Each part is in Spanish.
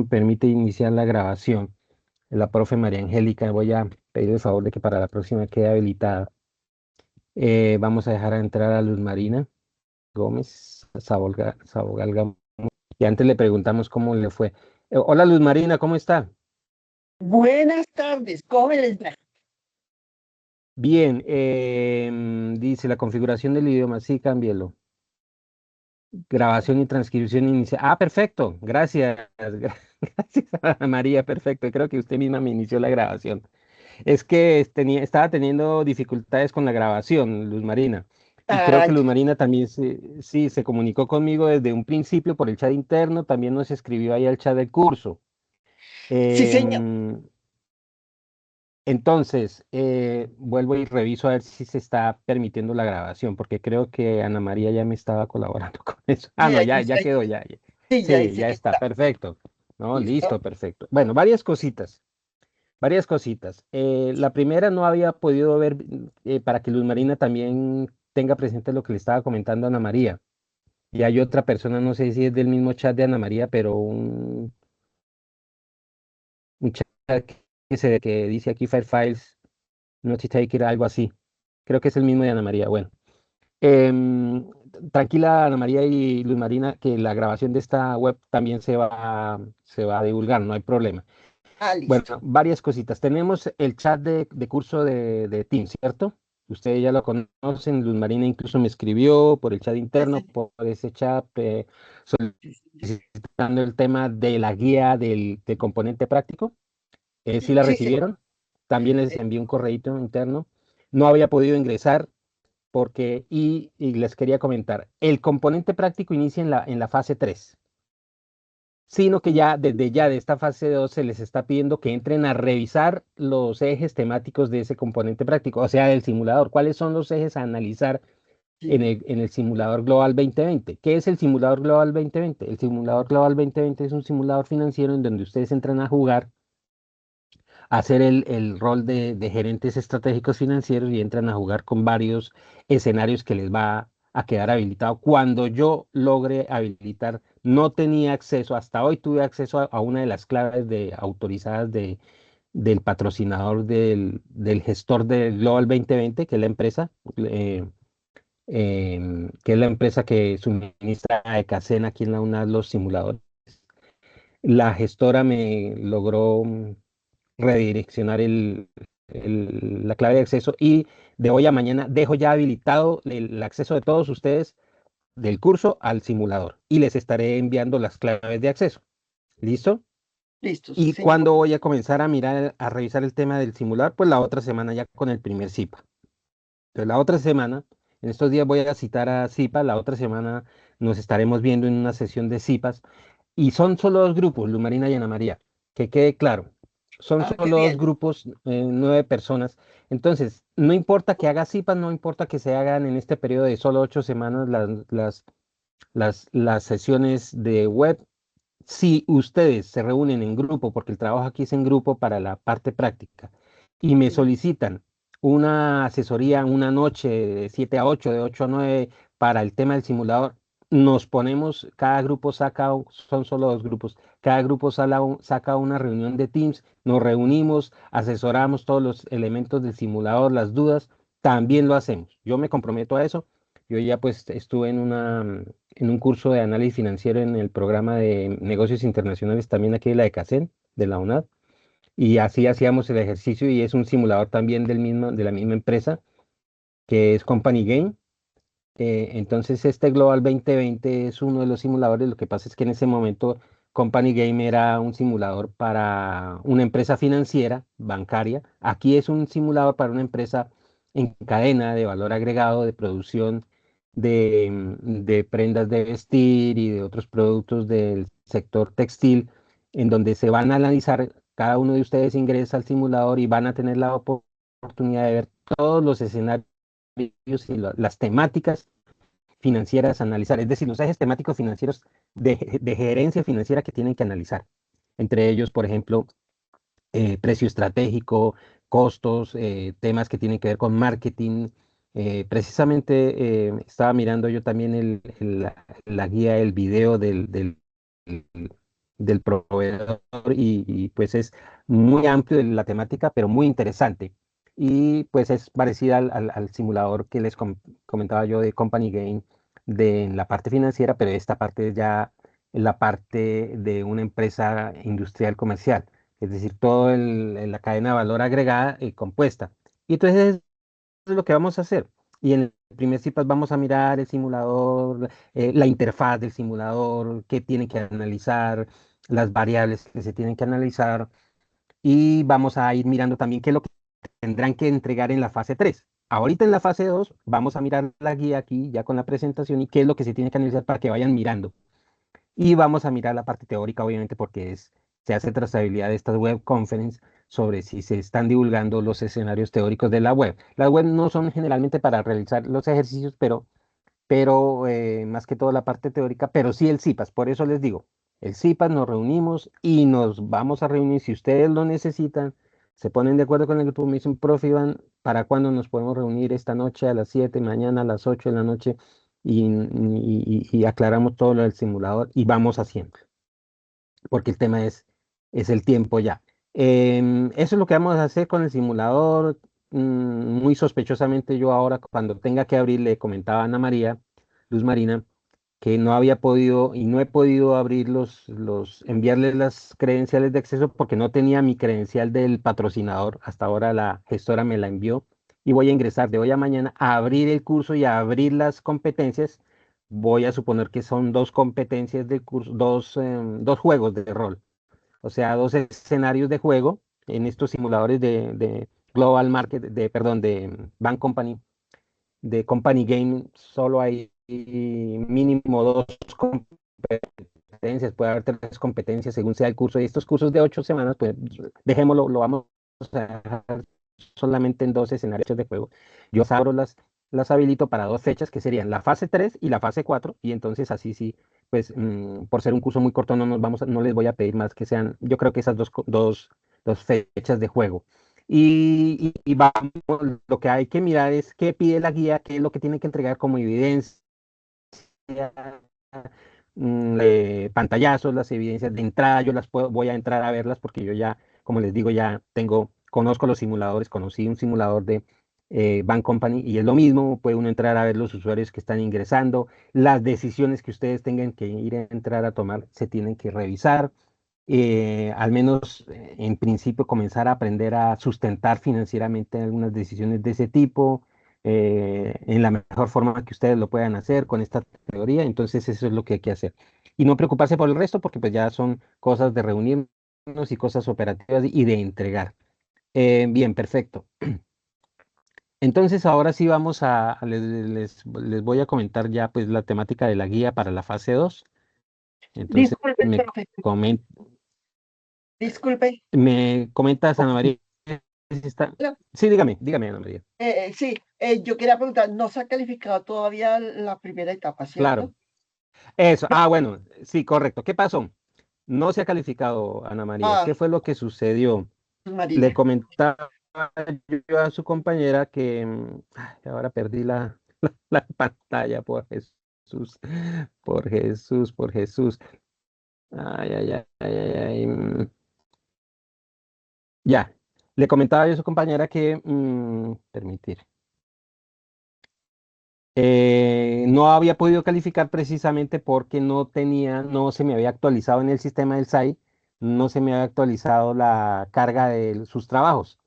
me permite iniciar la grabación. La profe María Angélica, voy a pedir el favor de que para la próxima quede habilitada. Vamos a dejar entrar a Luz Marina Gómez Sabogal Gam- y antes le preguntamos cómo le fue. Hola Luz Marina, ¿cómo está? Buenas tardes, ¿cómo les va? Bien, dice la configuración del idioma, sí, cámbielo. Grabación y transcripción inicial. Ah, perfecto, gracias. Gracias, Ana María, perfecto. Creo que usted misma me inició la grabación. Es que estaba teniendo dificultades con la grabación, Luz Marina. Y creo Ah, que Luz Marina también sí, se comunicó conmigo desde un principio por el chat interno, también nos escribió ahí al chat del curso. sí, señor. Em, entonces, vuelvo y reviso a ver si se está permitiendo la grabación, porque creo que Ana María ya me estaba colaborando con eso. Ah, Sí, no, ahí ya dice, quedó, ya. sí, ya Sí, dice ya que está, está. perfecto. No, ¿Listo? listo, perfecto. Bueno, varias cositas. Varias cositas. La primera no había podido ver, para que Luz Marina también tenga presente lo que le estaba comentando a Ana María. Y hay otra persona, no sé si es del mismo chat de Ana María, pero un chat que dice aquí File Files, Not Taker, algo así. Creo que es el mismo de Ana María. Bueno, em, tranquila Ana María y Luz Marina, que la grabación de esta web también se va a divulgar, no hay problema. Ah, Bueno, listo. varias cositas. Tenemos el chat de curso de Teams, ¿cierto? Ustedes ya lo conocen, Luz Marina incluso me escribió por el chat Sí, interno, señor. por ese chat, Sí, señor. solicitando el tema de la guía del componente práctico. ¿Sí la Sí, señor. recibieron? También les envié un correíto interno. No había podido ingresar porque, y les quería comentar, el componente práctico inicia en la fase 3, sino que ya desde ya de esta fase 2 se les está pidiendo que entren a revisar los ejes temáticos de ese componente práctico, o sea, del simulador. ¿Cuáles son los ejes a analizar en Sí. el simulador Global 2020? ¿Qué es el simulador Global 2020? El simulador Global 2020 es un simulador financiero en donde ustedes entran a jugar, a hacer el rol de gerentes estratégicos financieros y entran a jugar con varios escenarios que les va a quedar habilitado. Cuando yo logre habilitar, no tenía acceso, hasta hoy tuve acceso a una de las claves autorizadas del patrocinador del gestor del Global 2020, que es la empresa, eh, que es la empresa que suministra a Ecacen aquí en la UNAD los simuladores. La gestora me logró redireccionar la clave de acceso y de hoy a mañana dejo ya habilitado el acceso de todos ustedes del curso al simulador y les estaré enviando las claves de acceso. ¿Listo? Listo, sí, ¿Y señor. cuándo voy a comenzar a mirar, a revisar el tema del simulador? Pues la otra semana ya con el primer CIPA. Entonces la otra semana, en estos días voy a citar a CIPA, la otra semana nos estaremos viendo en una sesión de CIPAs y son solo dos grupos, Luz Marina y Ana María, que quede claro. Son Ah, qué solo dos bien. grupos, 9 personas. Entonces, no importa que haga CIPAs, no importa que se hagan en este periodo de solo 8 semanas las sesiones de web. Si ustedes se reúnen en grupo, porque el trabajo aquí es en grupo para la parte práctica, y me Sí. solicitan una asesoría una noche de 7 a 8, de 8 a 9 para el tema del simulador, nos ponemos, cada grupo saca, son solo dos grupos, cada grupo saca una reunión de Teams, nos reunimos, asesoramos todos los elementos del simulador, las dudas, también lo hacemos. Yo me comprometo a eso. Yo ya pues estuve en un curso de análisis financiero en el programa de negocios internacionales también aquí de la ECACEN, de la UNAD, y así hacíamos el ejercicio y es un simulador también de la misma empresa que es Company Game. Entonces este Global 2020 es uno de los simuladores, lo que pasa es que en ese momento Company Game era un simulador para una empresa financiera, bancaria. Aquí es un simulador para una empresa en cadena de valor agregado, de producción de prendas de vestir y de otros productos del sector textil, en donde se van a analizar, cada uno de ustedes ingresa al simulador y van a tener la oportunidad de ver todos los escenarios y las temáticas financieras a analizar, es decir, los ejes temáticos financieros de gerencia financiera que tienen que analizar. Entre ellos, por ejemplo, precio estratégico, costos, temas que tienen que ver con marketing. Precisamente estaba mirando yo también la guía, el video del proveedor y pues es muy amplio de la temática, pero muy interesante. Y pues es parecida al simulador que les comentaba yo de Company Game de la parte financiera, pero esta parte es ya la parte de una empresa industrial comercial, es decir, toda la cadena de valor agregada y compuesta. Y entonces es lo que vamos a hacer. Y en el primer CIPAS vamos a mirar el simulador, la interfaz del simulador, qué tiene que analizar, las variables que se tienen que analizar. Y vamos a ir mirando también qué es lo que tendrán que entregar en la fase 3. Ahorita en la fase 2 vamos a mirar la guía aquí ya con la presentación y qué es lo que se tiene que analizar para que vayan mirando. Y vamos a mirar la parte teórica, obviamente, porque se hace trazabilidad de estas web conference sobre si se están divulgando los escenarios teóricos de la web. Las web no son generalmente para realizar los ejercicios, pero más que todo la parte teórica, pero sí el CIPAS. Por eso les digo, el CIPAS nos reunimos y nos vamos a reunir. Si ustedes lo necesitan, se ponen de acuerdo con el grupo, me dicen, profe Iván, ¿para cuándo nos podemos reunir esta noche a las 7, mañana a las 8 de la noche? Y aclaramos todo lo del simulador y vamos haciendo, porque el tema es el tiempo ya. Eso es lo que vamos a hacer con el simulador. Muy sospechosamente yo ahora, cuando tenga que abrir, le comentaba a Ana María, Luz Marina, que no había podido y no he podido abrir enviarles las credenciales de acceso porque no tenía mi credencial del patrocinador. Hasta ahora la gestora me la envió y voy a ingresar de hoy a mañana a abrir el curso y a abrir las competencias. Voy a suponer que son dos competencias del curso, dos juegos de rol, o sea, dos escenarios de juego en estos simuladores de Global Market, perdón, de Bank Company, de Company Game, solo hay mínimo dos competencias, puede haber tres competencias según sea el curso. Y estos cursos de 8 semanas, pues dejémoslo, lo vamos a dejar solamente en dos escenarios de juego. Yo abro las habilito para dos fechas que serían la fase 3 y la fase 4 y entonces así sí, pues por ser un curso muy corto no les voy a pedir más que sean, yo creo que esas dos fechas de juego. Vamos, lo que hay que mirar es qué pide la guía, qué es lo que tiene que entregar como evidencia, pantallazos, las evidencias de entrada, yo voy a entrar a verlas porque yo ya, como les digo, ya conozco los simuladores, conocí un simulador de Bank Company y es lo mismo, puede uno entrar a ver los usuarios que están ingresando, las decisiones que ustedes tengan que ir a entrar a tomar se tienen que revisar. Al menos en principio comenzar a aprender a sustentar financieramente algunas decisiones de ese tipo, en la mejor forma que ustedes lo puedan hacer con esta teoría. Entonces eso es lo que hay que hacer. Y no preocuparse por el resto porque pues ya son cosas de reunirnos y cosas operativas y de entregar. Bien, perfecto. Entonces ahora sí vamos les voy a comentar ya pues la temática de la guía para la fase 2. Entonces Disculpe, profe, comen- disculpe. me comentas, Ana María. Si está... No, Sí, dígame, Ana María. sí, yo quería preguntar, ¿no se ha calificado todavía la primera etapa, cierto? Claro. Eso. Ah, bueno, sí, correcto. ¿Qué pasó? No se ha calificado, Ana María. Ah, ¿Qué fue lo que sucedió? Le Marina. comentaba yo a su compañera que ay, ahora perdí la pantalla por Jesús, por Jesús, por Jesús. Ay, ay, ay, ay, ay, ay, Ya. Le comentaba yo a su compañera que, permitir. No había podido calificar precisamente porque no se me había actualizado en el sistema del SAI, no se me había actualizado la carga de sus trabajos.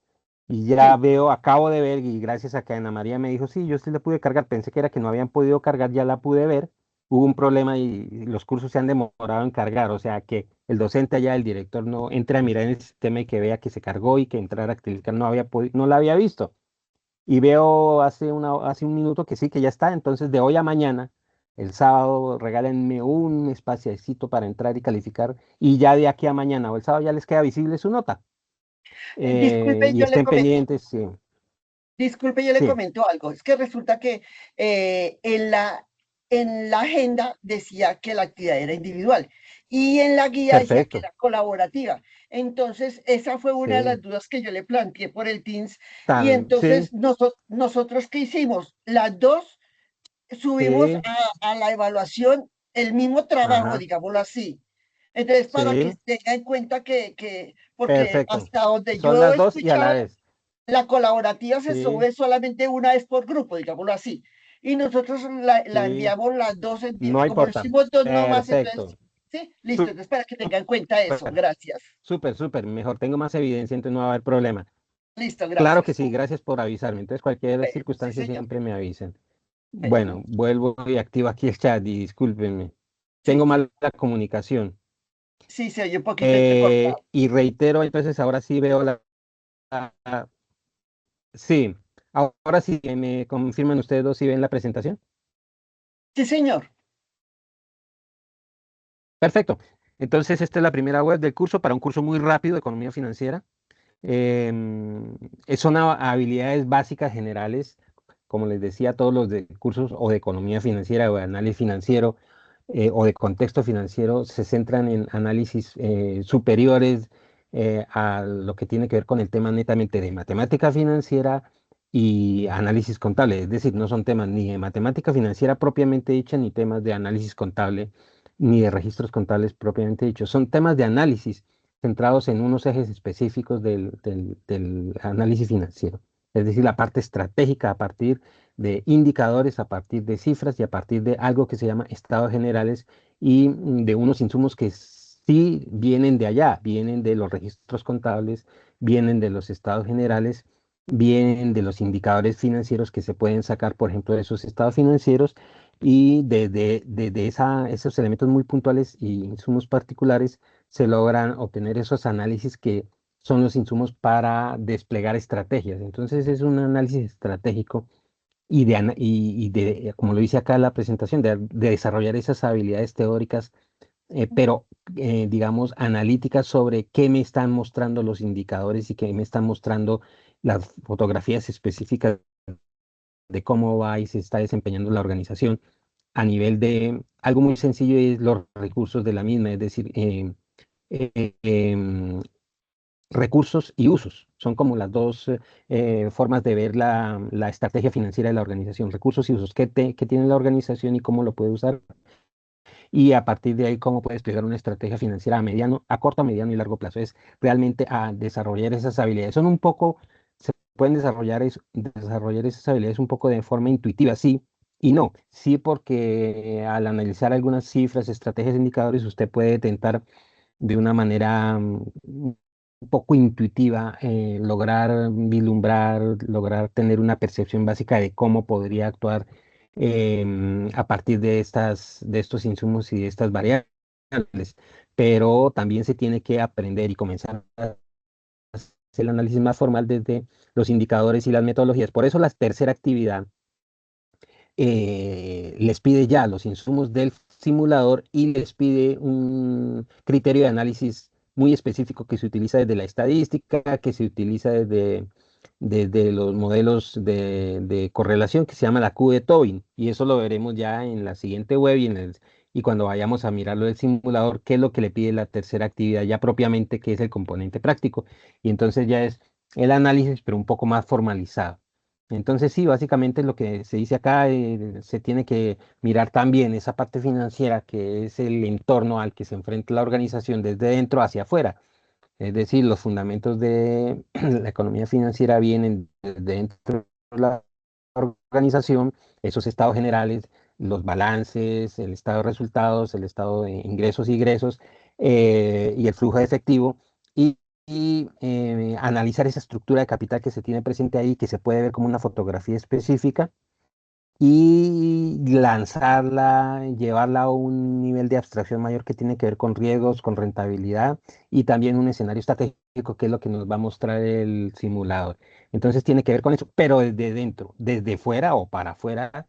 Y ya Sí, veo, acabo de ver, y gracias a que Ana María me dijo, sí, yo sí la pude cargar, pensé que era que no habían podido cargar, ya la pude ver, hubo un problema y los cursos se han demorado en cargar, o sea que el docente allá, el director, no entre a mirar en el sistema y que vea que se cargó y que entrar a clicar no la había visto. Y veo hace un minuto que sí, que ya está. Entonces, de hoy a mañana, el sábado, regálenme un espaciecito para entrar y calificar. Y ya de aquí a mañana o el sábado ya les queda visible su nota. disculpe, Y estén pendientes, sí, disculpe, yo le sí, comento algo. Es que resulta que en la agenda decía que la actividad era individual y en la guía decía que perfecto. era colaborativa. Entonces, esa fue una de Sí, las dudas que yo le planteé por el Teams. Y sí, entonces, nosotros, ¿qué hicimos? Las dos subimos sí, a la evaluación el mismo trabajo, ajá, digámoslo así. Entonces, para que Sí, tenga en cuenta porque perfecto. hasta donde Son yo he las dos y a la escuchado, vez. la colaborativa se Sí, sube solamente una vez por grupo, digámoslo así. Y nosotros la sí, enviamos las dos, no como lo importa. hicimos dos nomás, entonces, Perfecto. sí, listo. Entonces, para que tenga en cuenta eso. Súper, Gracias. súper. Mejor tengo más evidencia, entonces no va a haber problema. Listo, Claro que gracias. sí, gracias por avisarme. Entonces, cualquier Bueno, sí, circunstancia señor. siempre me avisen. Bueno, Bueno, vuelvo y activo aquí el chat y discúlpenme. sí, Tengo sí, mala comunicación. sí, se oye un poquito entrecortado. Y reitero, entonces ahora sí veo sí, ahora sí me confirman ustedes dos si ven la presentación. Sí, señor. Perfecto. Entonces, esta es la primera web del curso para un curso muy rápido de economía financiera. Em, Son habilidades básicas generales, como les decía, todos los de cursos o de economía financiera o de análisis financiero o de contexto financiero se centran en análisis superiores a lo que tiene que ver con el tema netamente de matemática financiera y análisis contable. Es decir, no son temas ni de matemática financiera propiamente dicha, ni temas de análisis contable, ni de registros contables propiamente dichos. Son temas de análisis centrados en unos ejes específicos del análisis financiero. Es decir, la parte estratégica a partir de indicadores, a partir de cifras y a partir de algo que se llama estados generales y de unos insumos que sí vienen de allá, vienen de los registros contables, vienen de los estados generales, vienen de los indicadores financieros que se pueden sacar, por ejemplo, de esos estados financieros y esos elementos muy puntuales y insumos particulares se logran obtener esos análisis que son los insumos para desplegar estrategias. Entonces es un análisis estratégico como lo dice acá en la presentación, de desarrollar esas habilidades teóricas, pero digamos analíticas sobre qué me están mostrando los indicadores y qué me están mostrando las fotografías específicas de cómo va y se está desempeñando la organización a nivel de algo muy sencillo y es los recursos de la misma, es decir, eh, em, recursos y usos. Son como las dos formas de ver la estrategia financiera de la organización. Recursos y usos. ¿Qué tiene la organización y cómo lo puede usar? Y a partir de ahí, cómo puede desplegar una estrategia financiera a corto, mediano y largo plazo. Es realmente a desarrollar esas habilidades. Son un poco, se pueden desarrollar esas habilidades un poco de forma intuitiva, sí y no. Sí, porque al analizar algunas cifras, estrategias, indicadores, usted puede tentar de una manera un poco intuitiva, lograr vislumbrar, lograr tener una percepción básica de cómo podría actuar a partir de estos insumos y de estas variables. Pero también se tiene que aprender y comenzar a hacer el análisis más formal desde los indicadores y las metodologías. Por eso la tercera actividad les pide ya los insumos del simulador y les pide un criterio de análisis muy específico que se utiliza desde la estadística, que se utiliza desde los modelos de correlación que se llama la Q de Tobin. Y eso lo veremos ya en la siguiente web y cuando vayamos a mirarlo del simulador, qué es lo que le pide la tercera actividad ya propiamente, que es el componente práctico. Y entonces ya es el análisis, pero un poco más formalizado. Entonces sí, básicamente lo que se dice acá, se tiene que mirar también esa parte financiera, que es el entorno al que se enfrenta la organización desde dentro hacia afuera. Es decir, los fundamentos de la economía financiera vienen desde dentro de la organización, esos estados generales, los balances, el estado de resultados, el estado de ingresos y egresos y el flujo de efectivo. Y analizar esa estructura de capital que se tiene presente ahí, que se puede ver como una fotografía específica y lanzarla, llevarla a un nivel de abstracción mayor que tiene que ver con riesgos, con rentabilidad y también un escenario estratégico que es lo que nos va a mostrar el simulador. Entonces tiene que ver con eso, pero desde dentro, desde fuera o para afuera,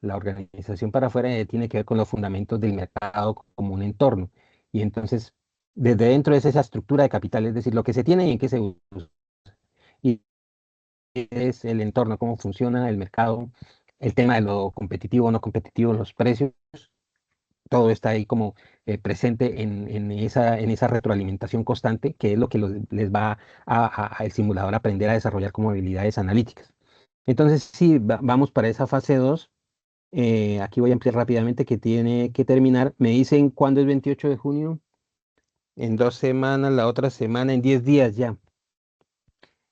la organización para afuera tiene que ver con los fundamentos del mercado como un entorno. Y entonces, desde dentro es esa estructura de capital, es decir, lo que se tiene y en qué se usa. Y es el entorno, cómo funciona el mercado, el tema de lo competitivo o no competitivo, los precios, todo está ahí como presente en esa retroalimentación constante, que es lo que les va el simulador a aprender a desarrollar como habilidades analíticas. Entonces, sí, vamos para esa fase 2. Aquí voy a ampliar rápidamente que tiene que terminar. Me dicen cuándo es 28 de junio. en 2 semanas, la otra semana, en 10 días ya.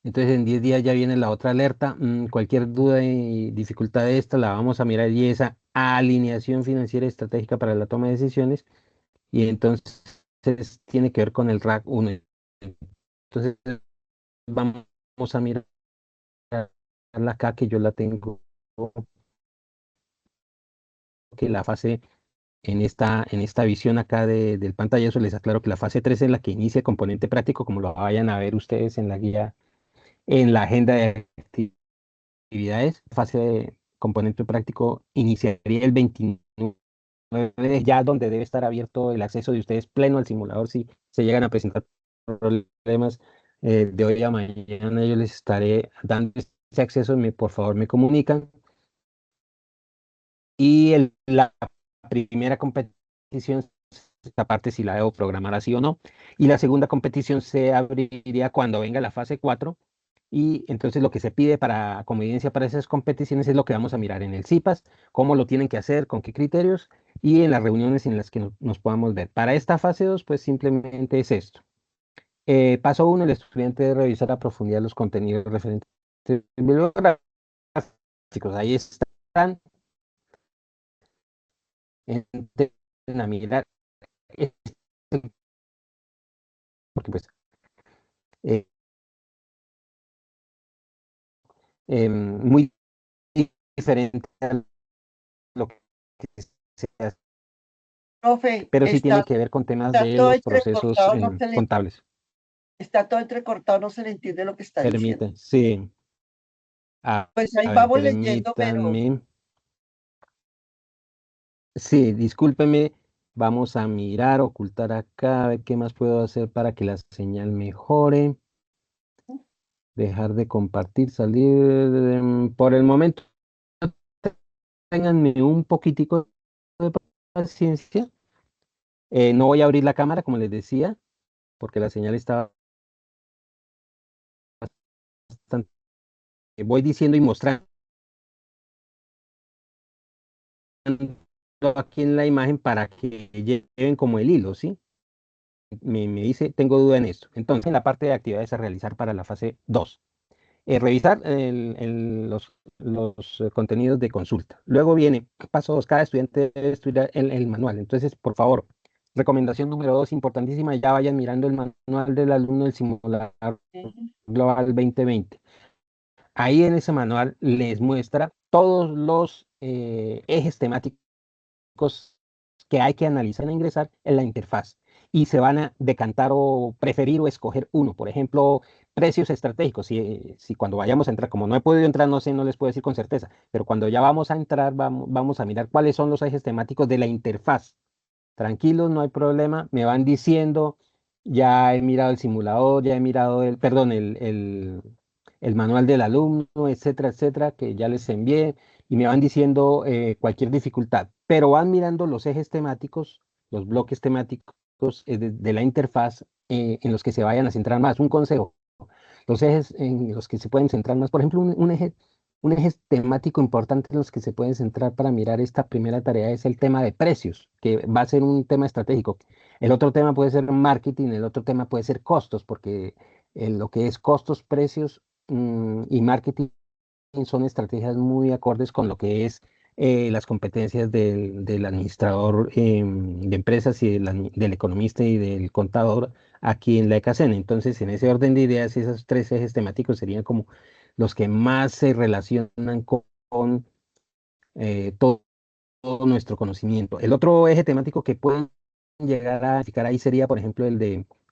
Entonces en 10 días ya viene la otra alerta. Cualquier duda y dificultad de esta la vamos a mirar y esa alineación financiera estratégica para la toma de decisiones. Y entonces tiene que ver con el RAC 1. Entonces vamos a mirar acá que yo la tengo, que la fase en esta visión acá del pantallazo les aclaro que la fase 3 es la que inicia el componente práctico, como lo vayan a ver ustedes en la guía, en la agenda de actividades. Fase de componente práctico iniciaría el 29, ya donde debe estar abierto el acceso de ustedes pleno al simulador. Si se llegan a presentar problemas de hoy a mañana, yo les estaré dando ese acceso, por favor me comunican. Y la primera competición, esta parte si la debo programar así o no. Y la segunda competición se abriría cuando venga la fase 4. Y entonces lo que se pide como evidencia para esas competiciones es lo que vamos a mirar en el CIPAS, cómo lo tienen que hacer, con qué criterios y en las reuniones en las que nos podamos ver. Para esta fase 2 pues simplemente es esto. Paso 1, el estudiante debe revisar a profundidad los contenidos referentes bibliográficos. Ahí están. Entren a mirar, eh, porque pues eh, muy diferente a lo que se hace, Profe, pero sí tiene que ver con temas está de todo los procesos entrecortado, contables. está todo entrecortado, no se le entiende lo que está diciendo. Permítanme, sí, Pues ahí a ver, vamos leyendo, pero permítanme, sí, discúlpeme, vamos a mirar, ocultar acá, a ver qué más puedo hacer para que la señal mejore, dejar de compartir, salir, por el momento, ténganme un poquitico de paciencia. No voy a abrir la cámara, como les decía, porque la señal está bastante. Voy diciendo y mostrando aquí en la imagen para que lleven como el hilo, ¿sí? Me dice, tengo duda en esto. Entonces, en la parte de actividades a realizar para la fase 2, revisar los contenidos de consulta. Luego viene, paso 2, cada estudiante debe estudiar el manual. Entonces, por favor, recomendación número 2, importantísima, ya vayan mirando el manual del alumno del simulador ujú, global 2020. Ahí en ese manual les muestra todos los ejes temáticos que hay que analizar e ingresar en la interfaz. Y se van a decantar o preferir o escoger uno. Por ejemplo, precios estratégicos. Si cuando vayamos a entrar, como no he podido entrar, no sé, no les puedo decir con certeza, pero cuando ya vamos a entrar, vamos a mirar cuáles son los ejes temáticos de la interfaz. Tranquilos, no hay problema. Me van diciendo, ya he mirado el simulador, ya he mirado perdón, el manual del alumno, etcétera, etcétera, que ya les envié y me van diciendo cualquier dificultad. Pero van mirando los ejes temáticos, los bloques temáticos de la interfaz en los que se vayan a centrar más. Un consejo, los ejes en los que se pueden centrar más, por ejemplo, un eje temático importante en los que se pueden centrar para mirar esta primera tarea es el tema de precios, que va a ser un tema estratégico. El otro tema puede ser marketing, el otro tema puede ser costos, porque lo que es costos, precios y marketing son estrategias muy acordes con lo que es las competencias del administrador de empresas y del economista y del contador aquí en la ECACEN. Entonces, en ese orden de ideas, esos tres ejes temáticos serían como los que más se relacionan con todo nuestro conocimiento. El otro eje temático que pueden llegar a fijar ahí sería, por ejemplo,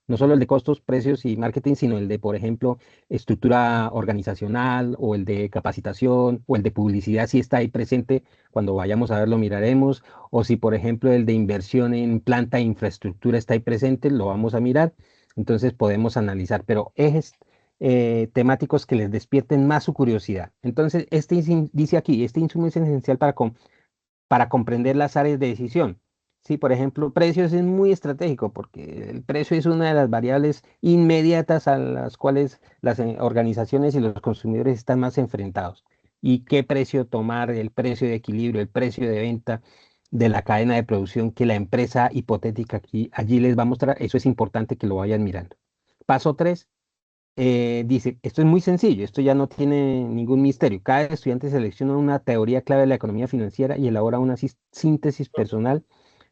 no solo el de costos, precios y marketing, sino el de, por ejemplo, estructura organizacional o el de capacitación o el de publicidad, si está ahí presente, cuando vayamos a verlo miraremos, o si, por ejemplo, el de inversión en planta e infraestructura está ahí presente, lo vamos a mirar, entonces podemos analizar, pero ejes temáticos que les despierten más su curiosidad. Entonces, dice aquí, este insumo es esencial para comprender las áreas de decisión. Sí, por ejemplo, precios es muy estratégico porque el precio es una de las variables inmediatas a las cuales las organizaciones y los consumidores están más enfrentados. ¿Y qué precio tomar? El precio de equilibrio, el precio de venta. de la cadena de producción que la empresa hipotética allí les va a mostrar. Eso es importante que lo vayan mirando. Paso 3 dice, esto es muy sencillo, esto ya no tiene ningún misterio. Cada estudiante selecciona una teoría clave de la economía financiera y elabora una síntesis personal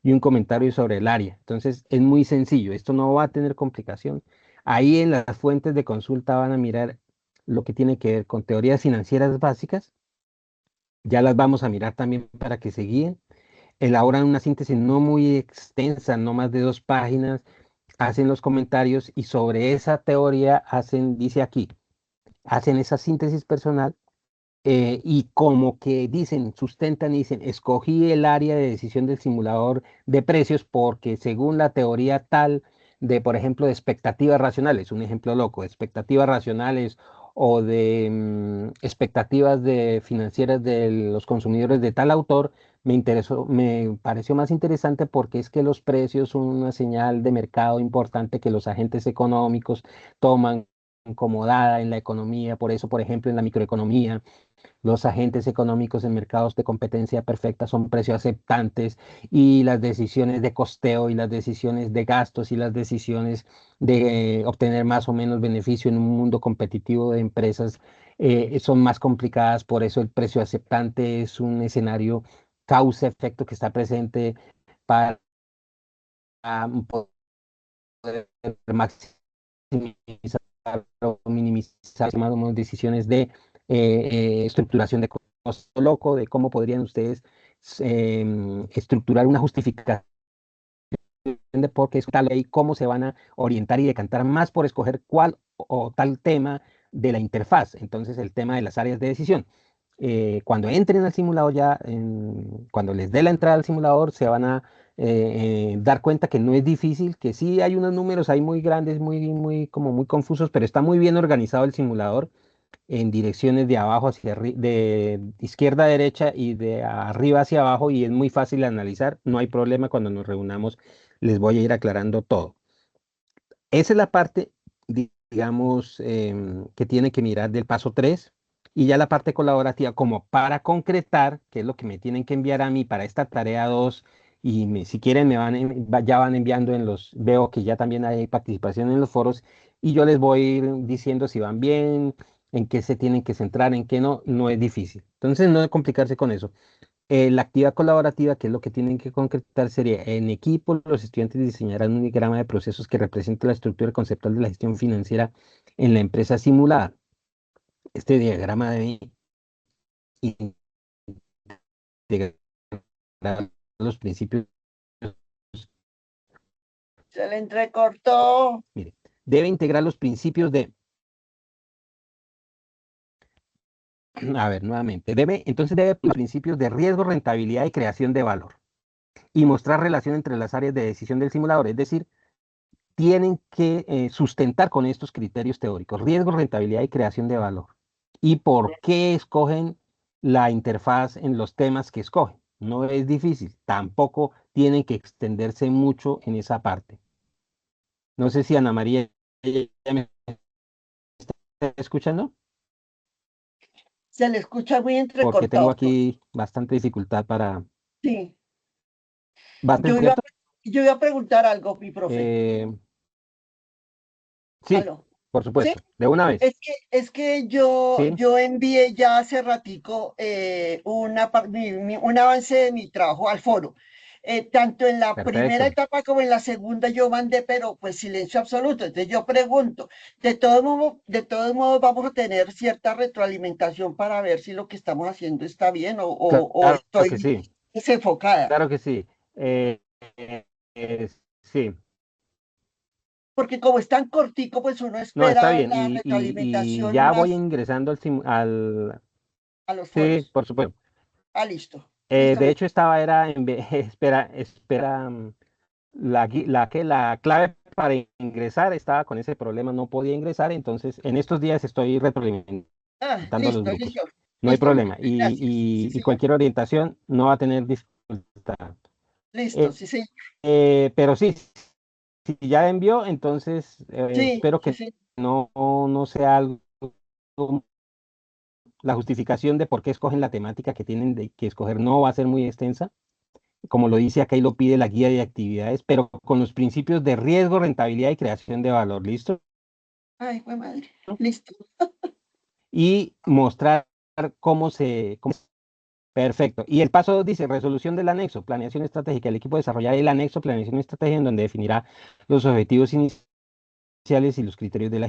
y un comentario sobre el área. Entonces, es muy sencillo, esto no va a tener complicación. Ahí en las fuentes de consulta van a mirar lo que tiene que ver con teorías financieras básicas. Ya las vamos a mirar también para que se guíen. Elaboran una síntesis no muy extensa, no más de 2 páginas, hacen los comentarios y sobre esa teoría hacen, dice aquí, hacen esa síntesis personal y como que dicen, sustentan y dicen, escogí el área de decisión del simulador de precios porque según la teoría tal de, por ejemplo, de expectativas racionales, un ejemplo loco, de expectativas racionales o de expectativas de financieras de los consumidores de tal autor, me pareció más interesante porque es que los precios son una señal de mercado importante que los agentes económicos toman como dada en la economía. Por eso, por ejemplo, en la microeconomía, los agentes económicos en mercados de competencia perfecta son precios aceptantes y las decisiones de costeo y las decisiones de gastos y las decisiones de obtener más o menos beneficio en un mundo competitivo de empresas son más complicadas. Por eso el precio aceptante es un escenario causa-efecto que está presente para poder maximizar o minimizar más o menos decisiones de estructuración de costo loco, de cómo podrían ustedes estructurar una justificación de por qué es tal ley, cómo se van a orientar y decantar más por escoger cuál o tal tema de la interfaz. Entonces, el tema de las áreas de decisión. Cuando entren al simulador ya, cuando les dé la entrada al simulador, se van a dar cuenta que no es difícil, que sí hay unos números ahí muy grandes, como muy confusos, pero está muy bien organizado el simulador en direcciones de abajo hacia arriba, de izquierda a derecha y de arriba hacia abajo, y es muy fácil de analizar. No hay problema cuando nos reunamos, les voy a ir aclarando todo. Esa es la parte, digamos, que tiene que mirar del paso 3 y ya la parte colaborativa como para concretar, que es lo que me tienen que enviar a mí para esta tarea 2 y si quieren ya van enviando veo que ya también hay participación en los foros y yo les voy a ir diciendo si van bien, en qué se tienen que centrar, en qué no, no es difícil. Entonces no hay que complicarse con eso. La actividad colaborativa, que es lo que tienen que concretar, sería en equipo, los estudiantes diseñarán un diagrama de procesos que represente la estructura conceptual de la gestión financiera en la empresa simulada. Este diagrama debe integrar los principios, Se le entrecortó. mire, debe integrar los principios a ver, nuevamente, entonces debe los principios de riesgo, rentabilidad y creación de valor y mostrar relación entre las áreas de decisión del simulador, es decir, tienen que sustentar con estos criterios teóricos, riesgo, rentabilidad y creación de valor. ¿Y por qué escogen la interfaz en los temas que escogen? No es difícil, tampoco tienen que extenderse mucho en esa parte. No sé si Ana María ya me está escuchando, Se le escucha muy porque tengo entrecortado, profe. aquí bastante dificultad para... Sí. Yo ¿Bastante iba, cierto? yo iba a preguntar algo, mi profe. Eh, sí, ¿Aló? por ¿Sí? supuesto, de una vez. Es que yo, Sí, yo envié ya hace ratico un avance de mi trabajo al foro. Tanto en la primera perfecto. etapa como en la segunda yo mandé, pero pues silencio absoluto. Entonces yo pregunto, de todos modos vamos a tener cierta retroalimentación para ver si lo que estamos haciendo está bien o Claro que estoy sí, desenfocada. claro que sí. Sí, Porque como es tan cortico, pues uno no, está espera bien. la Y retroalimentación ya voy más ingresando al... a los Sí, foros. por supuesto. Ah, listo. Listo, De hecho, era espera, la clave para ingresar estaba con ese problema, no podía ingresar, entonces en estos días estoy retroalimentando a los Listo, grupos. listo. No hay Listo, mi problema. profe, gracias. Sí, Y señor. cualquier orientación no va a tener dificultad. Listo, Eh, sí, sí. pero sí, si ya envió, entonces Sí, espero sí, que sí. no sea algo, la justificación de por qué escogen la temática que tienen que escoger no va a ser muy extensa. como lo dice acá y lo pide la guía de actividades, pero con los principios de riesgo, rentabilidad y creación de valor, ¿listo? Ay, fue madre. Listo. Y mostrar Perfecto. Y el paso 2 dice, resolución del anexo, planeación estratégica. El equipo desarrollará el anexo, planeación estratégica, en donde definirá los objetivos iniciales y los criterios de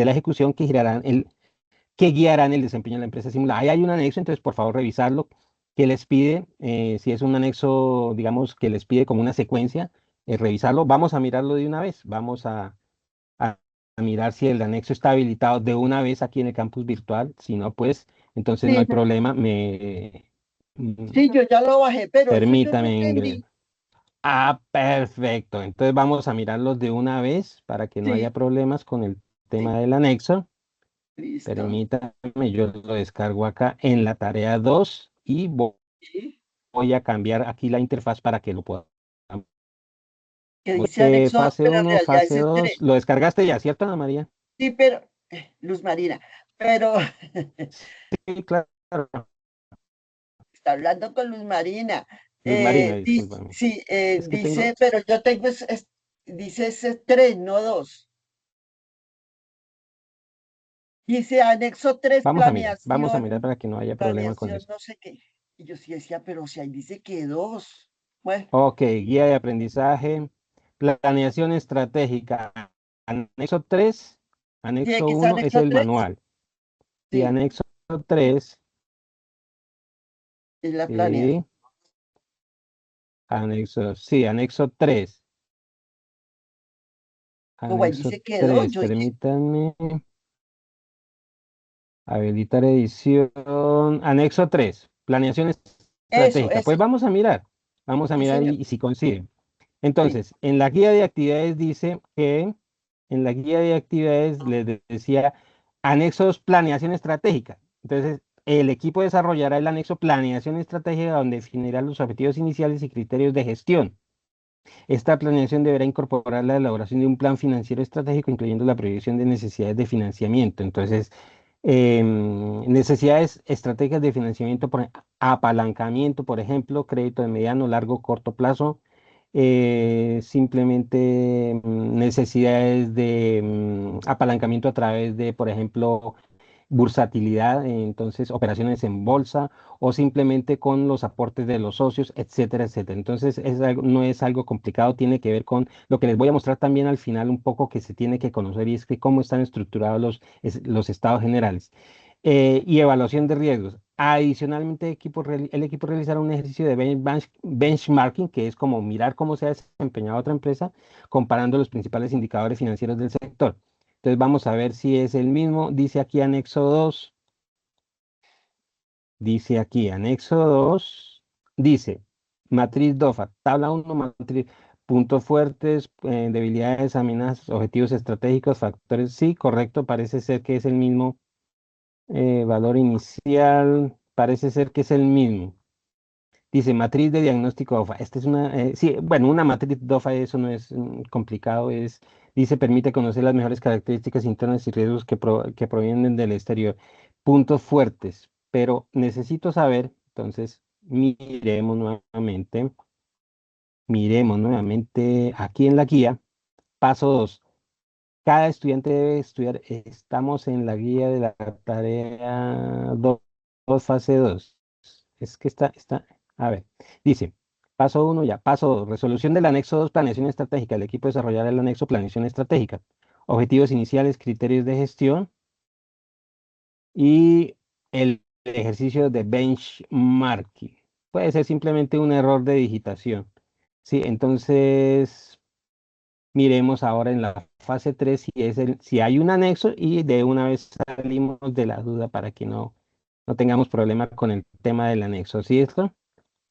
la ejecución que guiarán el desempeño de la empresa simulada. Ahí hay un anexo, entonces por favor revisarlo. Que les pide? Si es un anexo, digamos, que les pide como una secuencia, revisarlo. Vamos a mirarlo de una vez. Vamos a mirar si el anexo está habilitado de una vez aquí en el campus virtual. Si no, pues entonces no Sí, hay problema. Mm, sí, yo ya lo bajé, pero eso yo te Permítame, Ingrid. entendí. Ah, perfecto. Entonces vamos a mirarlos de una vez para que no haya Sí, problemas con el sí, tema del anexo. listo. Permítame, yo lo descargo acá en la tarea 2 y Sí. voy a cambiar aquí la interfaz para que lo podamos. Que dice anexo 2, Fase pero en uno, realidad fase es el 2. 3. Lo descargaste ya, ¿cierto, Ana María? Sí, pero, Luz Marina, pero Sí, claro. está hablando con Luz Marina. Luz Marina, discúlpame. Sí, Es que tengo. dice, pero yo tengo, dice ese 3, no 2. Dice anexo 3, Vamos a mirar para que no haya problema con planeación, eso. no sé qué. Y yo sí decía, pero si ahí dice que 2. Bueno, Ok, guía de aprendizaje, planeación estratégica. Anexo 3, tiene anexo que ser 1 es anexo el 3. manual. Y Sí, anexo 3, es la sí, planeación. anexo 3. Como ahí Anexo dice que 2, 3, yo dije, permítanme. Habilitar edición. Anexo 3, planeación estratégica. Pues eso, vamos a sí, mirar señor. y si coincide. Sí, Entonces, en la guía de actividades dice que, en la guía de actividades les decía anexos planeación estratégica. Entonces, el equipo desarrollará el anexo planeación estratégica donde definirá los objetivos iniciales y criterios de gestión. Esta planeación deberá incorporar la elaboración de un plan financiero estratégico, incluyendo la proyección de necesidades de financiamiento. Entonces, necesidades estratégicas de financiamiento por apalancamiento, por ejemplo, crédito de mediano, largo, corto plazo, simplemente necesidades de apalancamiento a través de, por ejemplo, bursatilidad, entonces operaciones en bolsa o simplemente con los aportes de los socios, etcétera, etcétera. Entonces no es algo complicado, tiene que ver con lo que les voy a mostrar también al final un poco que se tiene que conocer y es que cómo están estructurados los estados generales. Y evaluación de riesgos. Adicionalmente, el equipo realizará un ejercicio de benchmarking, que es como mirar cómo se ha desempeñado otra empresa, comparando los principales indicadores financieros del sector. Entonces vamos a ver si es el mismo. Dice aquí anexo 2. Dice aquí anexo 2. Dice matriz DOFA, tabla 1, matriz, puntos fuertes, debilidades, amenazas, objetivos estratégicos, factores. Sí, correcto, parece ser que es el mismo. Valor inicial, parece ser que es el mismo. Dice matriz de diagnóstico DOFA. Esta es sí, bueno, una matriz DOFA, eso no es complicado, dice, permite conocer las mejores características internas y riesgos que provienen del exterior. Puntos fuertes, pero necesito saber, entonces, miremos nuevamente aquí en la guía, paso 2. Cada estudiante debe estudiar, estamos en la guía de la tarea 2, fase 2. Es que a ver, dice, paso 1 ya, paso 2, resolución del anexo 2, planeación estratégica. El equipo desarrollará el anexo planeación estratégica. Objetivos iniciales, criterios de gestión y el ejercicio de benchmarking. Puede ser simplemente un error de digitación. Sí, entonces miremos ahora en la fase 3 si hay un anexo y de una vez salimos de la duda para que no tengamos problema con el tema del anexo. ¿Sí esto?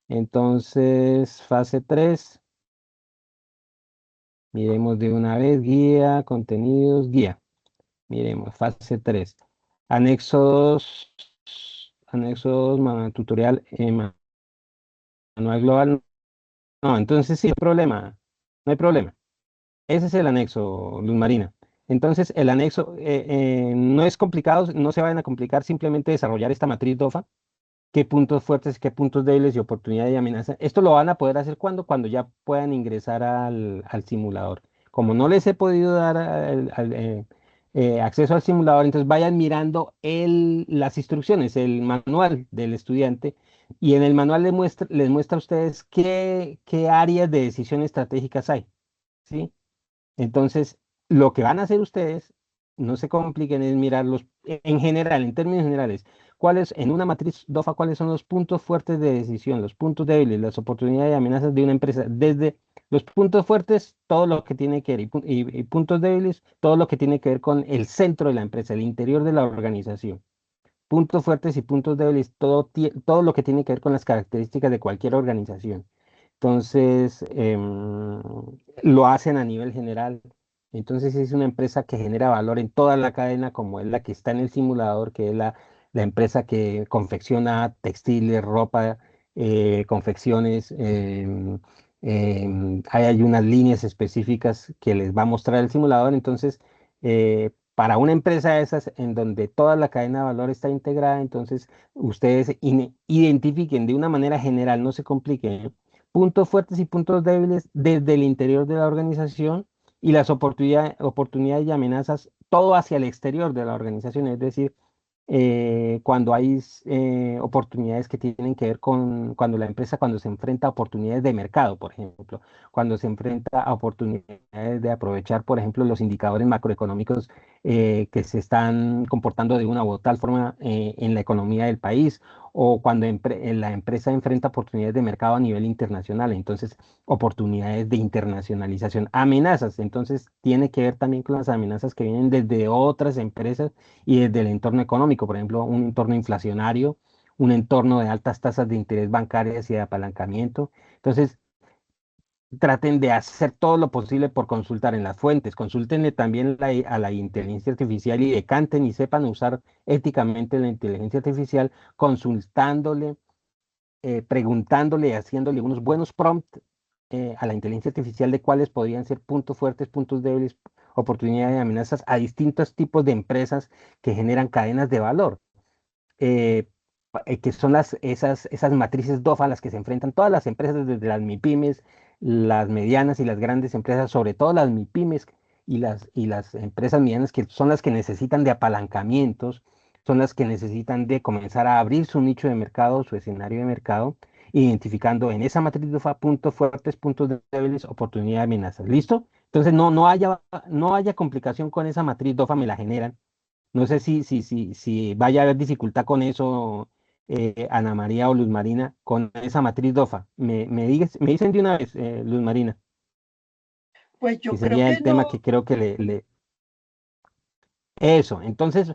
Entonces, fase 3 miremos de una vez guía, contenidos, guía. Miremos, fase 3 Anexo 2, anexo 2, tutorial, manual global. No, entonces sí, no hay problema. Ese es el anexo, Luz Marina. Entonces, el anexo no es complicado, no se vayan a complicar, simplemente desarrollar esta matriz DOFA, qué puntos fuertes, qué puntos débiles y oportunidades y amenazas. Esto lo van a poder hacer cuando ya puedan ingresar al simulador. Como no les he podido dar acceso al simulador, entonces vayan mirando las instrucciones, el manual del estudiante, y en el manual les muestra a ustedes qué áreas de decisión estratégicas hay, ¿sí? Entonces, lo que van a hacer ustedes, no se compliquen, es mirarlos en general, en términos generales, en una matriz DOFA, cuáles son los puntos fuertes de decisión, los puntos débiles, las oportunidades y amenazas de una empresa. Desde los puntos fuertes, todo lo que tiene que ver, y puntos débiles, todo lo que tiene que ver con el centro de la empresa, el interior de la organización. Puntos fuertes y puntos débiles, todo lo que tiene que ver con las características de cualquier organización. Entonces, lo hacen a nivel general. Entonces, es una empresa que genera valor en toda la cadena, como es la que está en el simulador, que es la empresa que confecciona textiles, ropa, confecciones. Hay unas líneas específicas que les va a mostrar el simulador. Entonces, para una empresa de esas, en donde toda la cadena de valor está integrada, entonces ustedes identifiquen de una manera general, no se compliquen, puntos fuertes y puntos débiles desde el interior de la organización y las oportunidades y amenazas, todo hacia el exterior de la organización, es decir, cuando hay oportunidades que tienen que ver con cuando se enfrenta a oportunidades de mercado, por ejemplo, cuando se enfrenta a oportunidades de aprovechar, por ejemplo, los indicadores macroeconómicos que se están comportando de una u tal forma en la economía del país, o cuando la empresa enfrenta oportunidades de mercado a nivel internacional, entonces oportunidades de internacionalización, amenazas, entonces tiene que ver también con las amenazas que vienen desde otras empresas y desde el entorno económico, por ejemplo, un entorno inflacionario, un entorno de altas tasas de interés bancarias y de apalancamiento. Entonces, traten de hacer todo lo posible por consultar en las fuentes, consúltenle también a la inteligencia artificial y decanten y sepan usar éticamente la inteligencia artificial, consultándole, preguntándole, haciéndole unos buenos prompts a la inteligencia artificial de cuáles podrían ser puntos fuertes, puntos débiles, oportunidades y amenazas a distintos tipos de empresas que generan cadenas de valor, eh, que son esas matrices DOFA a las que se enfrentan todas las empresas, desde las MIPIMES, las medianas y las grandes empresas, sobre todo las MIPIMES y las empresas medianas, que son las que necesitan de apalancamientos, son las que necesitan de comenzar a abrir su nicho de mercado, su escenario de mercado, identificando en esa matriz DOFA puntos fuertes, puntos débiles, oportunidades, amenazas. ¿Listo? Entonces no haya complicación con esa matriz DOFA, me la generan. No sé si vaya a haber dificultad con eso, Ana María o Luz Marina, con esa matriz DOFA. Me dicen de una vez, Luz Marina, Pues que yo creo sería que el tema no. que creo que eso, entonces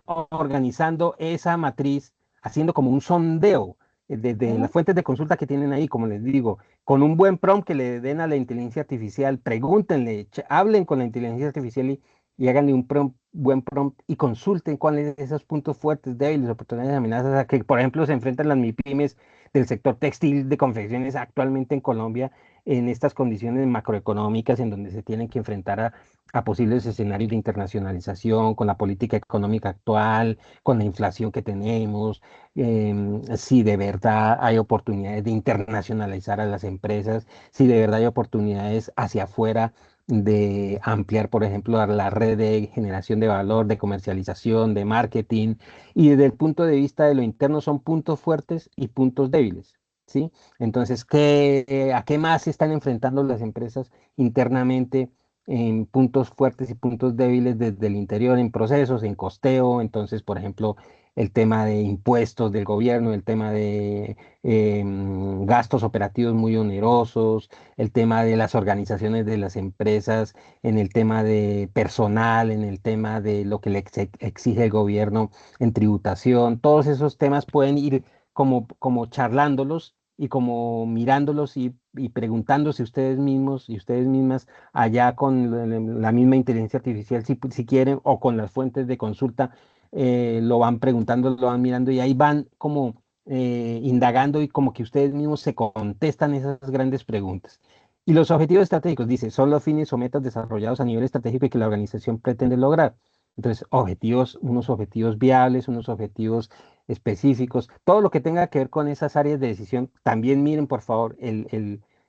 organizando esa matriz, haciendo como un sondeo desde las ¿Mm? fuentes de consulta que tienen ahí, como les digo, con un buen prompt que le den a la inteligencia artificial, pregúntenle, hablen con la inteligencia artificial y háganle un buen prompt y consulten cuáles son esos puntos fuertes, débiles, oportunidades, amenazas a que, por ejemplo, se enfrentan las MIPIMES del sector textil de confecciones actualmente en Colombia en estas condiciones macroeconómicas en donde se tienen que enfrentar a posibles escenarios de internacionalización, con la política económica actual, con la inflación que tenemos, si de verdad hay oportunidades de internacionalizar a las empresas, si de verdad hay oportunidades hacia afuera de ampliar, por ejemplo, la red de generación de valor, de comercialización, de marketing, y desde el punto de vista de lo interno son puntos fuertes y puntos débiles. ¿Sí? Entonces, ¿a qué más se están enfrentando las empresas internamente en puntos fuertes y puntos débiles desde el interior, en procesos, en costeo? Entonces, por ejemplo, el tema de impuestos del gobierno, el tema de gastos operativos muy onerosos, el tema de las organizaciones de las empresas, en el tema de personal, en el tema de lo que le exige el gobierno en tributación. Todos esos temas pueden ir como charlándolos y como mirándolos y preguntándose ustedes mismos y ustedes mismas allá con la misma inteligencia artificial, si quieren, o con las fuentes de consulta, lo van preguntando, lo van mirando y ahí van como indagando y como que ustedes mismos se contestan esas grandes preguntas. Y los objetivos estratégicos, dice, son los fines o metas desarrollados a nivel estratégico y que la organización pretende lograr. Entonces, unos objetivos viables, unos objetivos específicos, todo lo que tenga que ver con esas áreas de decisión, también miren, por favor,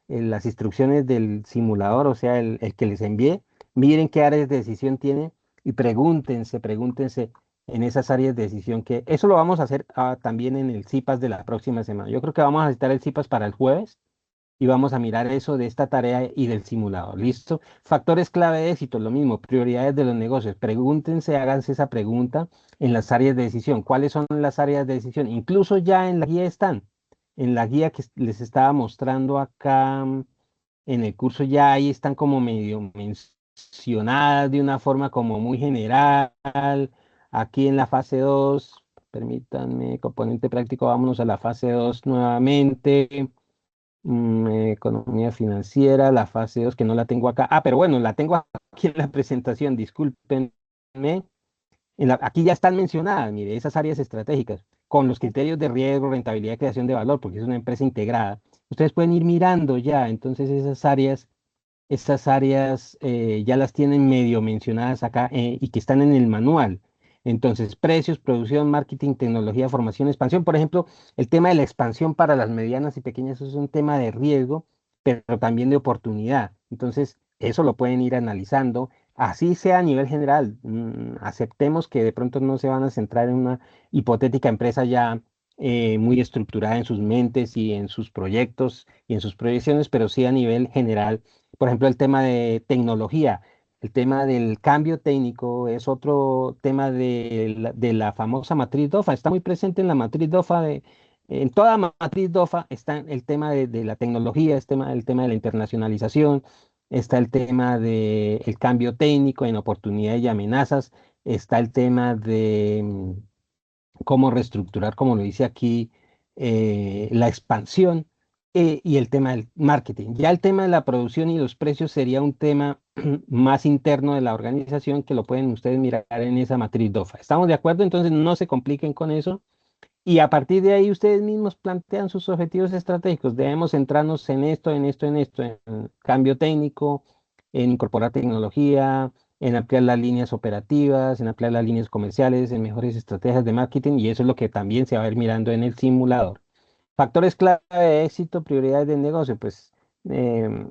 las instrucciones del simulador, o sea, el que les envié, miren qué áreas de decisión tiene y pregúntense en esas áreas de decisión que eso lo vamos a hacer también en el CIPAS de la próxima semana. Yo creo que vamos a necesitar el CIPAS para el jueves y vamos a mirar eso de esta tarea y del simulador. ¿Listo? Factores clave de éxito, lo mismo, prioridades de los negocios. Pregúntense, háganse esa pregunta en las áreas de decisión. ¿Cuáles son las áreas de decisión? Incluso ya en la guía están. En la guía que les estaba mostrando acá en el curso ya ahí están como medio mencionadas de una forma como muy general. Aquí en la fase 2, permítanme, componente práctico, vámonos a la fase 2 nuevamente. Economía financiera, la fase 2 que no la tengo acá. Pero bueno, la tengo aquí en la presentación, discúlpenme. Aquí ya están mencionadas, mire, esas áreas estratégicas, con los criterios de riesgo, rentabilidad y creación de valor, porque es una empresa integrada. Ustedes pueden ir mirando ya, entonces estas áreas ya las tienen medio mencionadas acá y que están en el manual. Entonces, precios, producción, marketing, tecnología, formación, expansión. Por ejemplo, el tema de la expansión para las medianas y pequeñas eso es un tema de riesgo, pero también de oportunidad. Entonces, eso lo pueden ir analizando. Así sea a nivel general. Aceptemos que de pronto no se van a centrar en una hipotética empresa ya muy estructurada en sus mentes y en sus proyectos y en sus proyecciones, pero sí a nivel general. Por ejemplo, el tema de tecnología, el tema del cambio técnico es otro tema de la famosa matriz DOFA. Está muy presente en la matriz DOFA. En toda matriz DOFA está el tema de la tecnología, el tema de la internacionalización, está el tema del cambio técnico en oportunidades y amenazas, está el tema de cómo reestructurar, como lo dice aquí, la expansión y el tema del marketing. Ya el tema de la producción y los precios sería un tema más interno de la organización que lo pueden ustedes mirar en esa matriz DOFA. ¿Estamos de acuerdo? Entonces no se compliquen con eso. Y a partir de ahí ustedes mismos plantean sus objetivos estratégicos. Debemos centrarnos en esto, en esto, en esto, en cambio técnico, en incorporar tecnología, en ampliar las líneas operativas, en ampliar las líneas comerciales, en mejores estrategias de marketing, y eso es lo que también se va a ir mirando en el simulador. Factores clave de éxito, prioridades del negocio, pues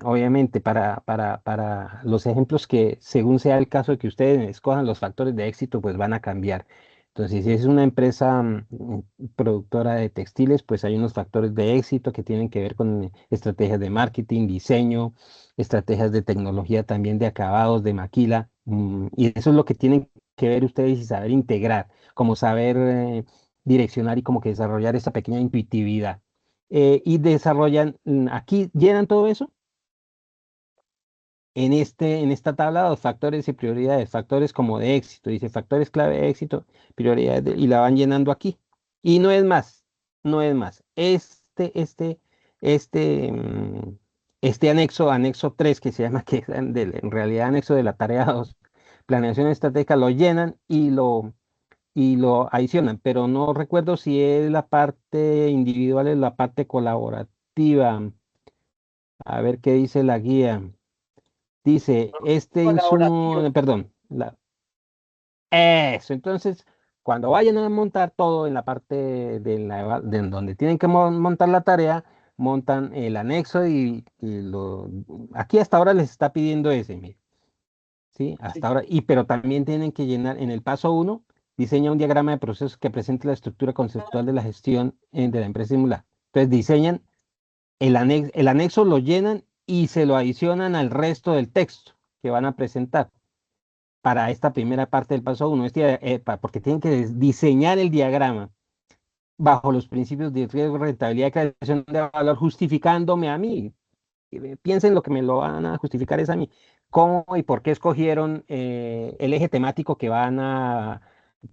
obviamente para los ejemplos que según sea el caso de que ustedes escojan los factores de éxito, pues van a cambiar. Entonces, si es una empresa productora de textiles, pues hay unos factores de éxito que tienen que ver con estrategias de marketing, diseño, estrategias de tecnología también de acabados, de maquila, y eso es lo que tienen que ver ustedes y saber integrar, como saber direccionar y como que desarrollar esa pequeña intuitividad. Y desarrollan, aquí llenan todo eso en esta tabla, los factores y prioridades, factores como de éxito, dice factores clave de éxito, prioridades, y la van llenando aquí. Y no es más, no es más. Este, mm, este anexo 3 que se llama, que es en realidad anexo de la tarea 2 planeación estratégica, lo llenan y lo adicionan, pero no recuerdo si es la parte individual o la parte colaborativa. A ver qué dice la guía. Dice, este insumo, Colaborativo. perdón, eso. Entonces, cuando vayan a montar todo en la parte de donde tienen que montar la tarea, montan el anexo aquí hasta ahora les está pidiendo ese, mire, ¿sí? Sí. Hasta ahora, pero también tienen que llenar en el paso uno, diseña un diagrama de procesos que presente la estructura conceptual de la gestión de la empresa simulada. Entonces, diseñan el anexo lo llenan y se lo adicionan al resto del texto que van a presentar para esta primera parte del paso uno, porque tienen que diseñar el diagrama bajo los principios de riesgo, rentabilidad y creación de valor, justificándome a mí. Piensen lo que me lo van a justificar es a mí. ¿Cómo y por qué escogieron el eje temático que van a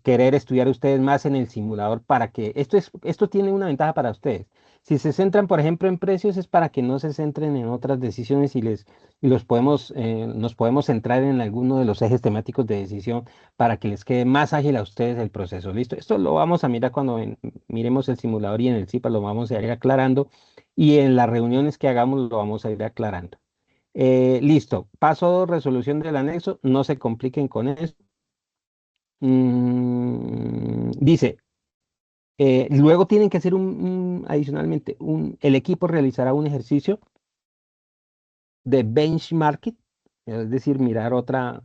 querer estudiar ustedes más en el simulador para que esto tiene una ventaja para ustedes? Si se centran, por ejemplo, en precios, es para que no se centren en otras decisiones y nos podemos centrar en alguno de los ejes temáticos de decisión para que les quede más ágil a ustedes el proceso. ¿Listo? Esto lo vamos a mirar cuando miremos el simulador y en el CIPA lo vamos a ir aclarando y en las reuniones que hagamos lo vamos a ir aclarando. Listo. Paso 2, resolución del anexo. No se compliquen con eso. Dice, luego tienen que hacer adicionalmente, el equipo realizará un ejercicio de benchmarking, es decir, mirar otra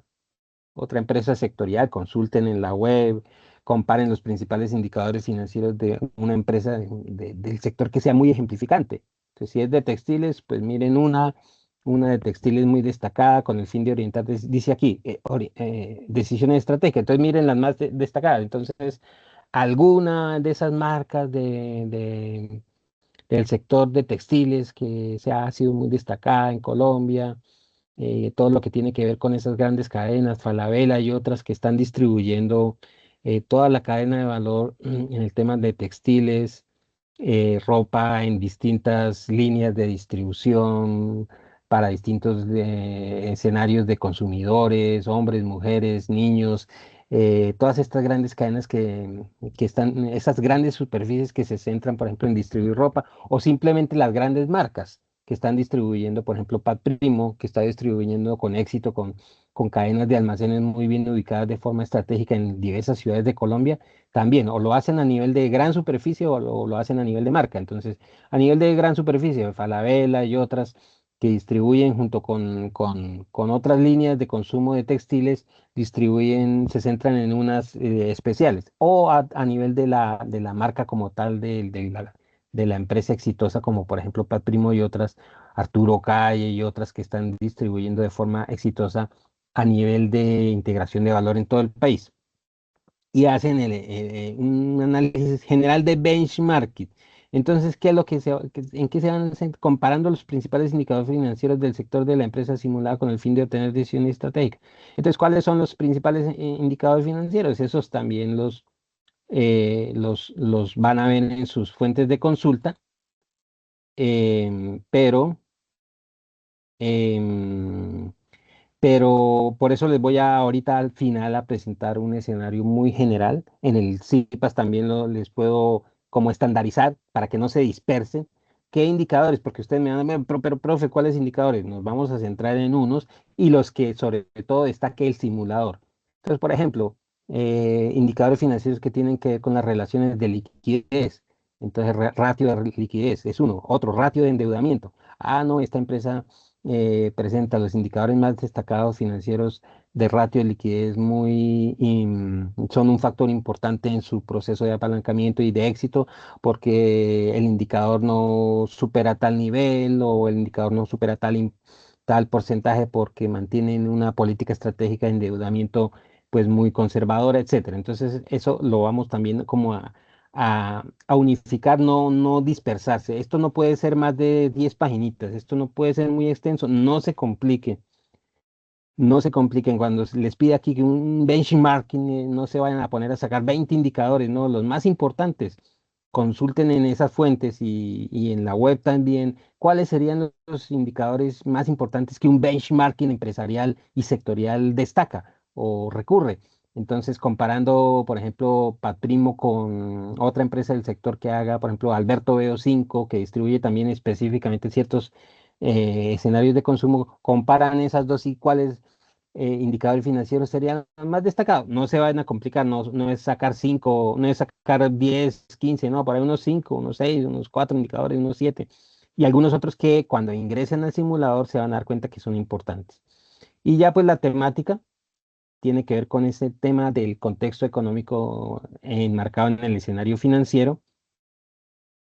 empresa sectorial, consulten en la web, comparen los principales indicadores financieros de una empresa del sector que sea muy ejemplificante. Entonces, si es de textiles, pues miren una de textiles muy destacada con el fin de orientar, dice aquí, decisiones estratégicas. Entonces, miren las más destacadas. Entonces, alguna de esas marcas del sector de textiles que se ha sido muy destacada en Colombia, todo lo que tiene que ver con esas grandes cadenas, Falabella y otras que están distribuyendo toda la cadena de valor en el tema de textiles, ropa en distintas líneas de distribución para distintos escenarios de consumidores, hombres, mujeres, niños, todas estas grandes cadenas que están, esas grandes superficies que se centran, por ejemplo, en distribuir ropa o simplemente las grandes marcas que están distribuyendo, por ejemplo, Pat Primo, que está distribuyendo con éxito con cadenas de almacenes muy bien ubicadas de forma estratégica en diversas ciudades de Colombia, también, o lo hacen a nivel de gran superficie o lo hacen a nivel de marca. Entonces, a nivel de gran superficie, Falabella y otras que distribuyen junto con otras líneas de consumo de textiles, distribuyen, se centran en unas especiales, o a nivel de la marca como tal, de la empresa exitosa, como por ejemplo Pat Primo y otras, Arturo Calle y otras que están distribuyendo de forma exitosa a nivel de integración de valor en todo el país y hacen un análisis general de benchmarking. Entonces, ¿qué es lo en qué se van comparando los principales indicadores financieros del sector de la empresa simulada con el fin de obtener decisiones estratégicas? Entonces, ¿cuáles son los principales indicadores financieros? Esos también los van a ver en sus fuentes de consulta, pero em, por eso les voy ahorita al final a presentar un escenario muy general. En el CIPAS también les puedo como estandarizar para que no se dispersen. ¿Qué indicadores? Porque ustedes me van a decir, pero, profe, ¿cuáles indicadores? Nos vamos a centrar en unos y los que sobre todo destaque el simulador. Entonces, por ejemplo, indicadores financieros que tienen que ver con las relaciones de liquidez. Entonces, ratio de liquidez es uno. Otro, ratio de endeudamiento. Ah, no, esta empresa presenta los indicadores más destacados financieros de ratio de liquidez son un factor importante en su proceso de apalancamiento y de éxito porque el indicador no supera tal nivel o el indicador no supera tal porcentaje porque mantienen una política estratégica de endeudamiento pues muy conservadora, etcétera. Entonces eso lo vamos también como a unificar, no dispersarse. Esto no puede ser más de 10 paginitas, esto no puede ser muy extenso, no se compliquen cuando les pide aquí que un benchmarking, no se vayan a poner a sacar 20 indicadores, no, los más importantes. Consulten en esas fuentes y en la web también cuáles serían los indicadores más importantes que un benchmarking empresarial y sectorial destaca o recurre. Entonces, comparando, por ejemplo, Patrimo con otra empresa del sector que haga, por ejemplo, Alberto Veo 5, que distribuye también específicamente ciertos escenarios de consumo, comparan esas dos y cuáles indicadores financieros serían más destacados. No se van a complicar, no es sacar 5, no es sacar 10, 15, no, por ahí unos 5, unos 6, unos 4 indicadores, unos 7 y algunos otros que cuando ingresen al simulador se van a dar cuenta que son importantes. Y ya pues la temática tiene que ver con ese tema del contexto económico enmarcado en el escenario financiero.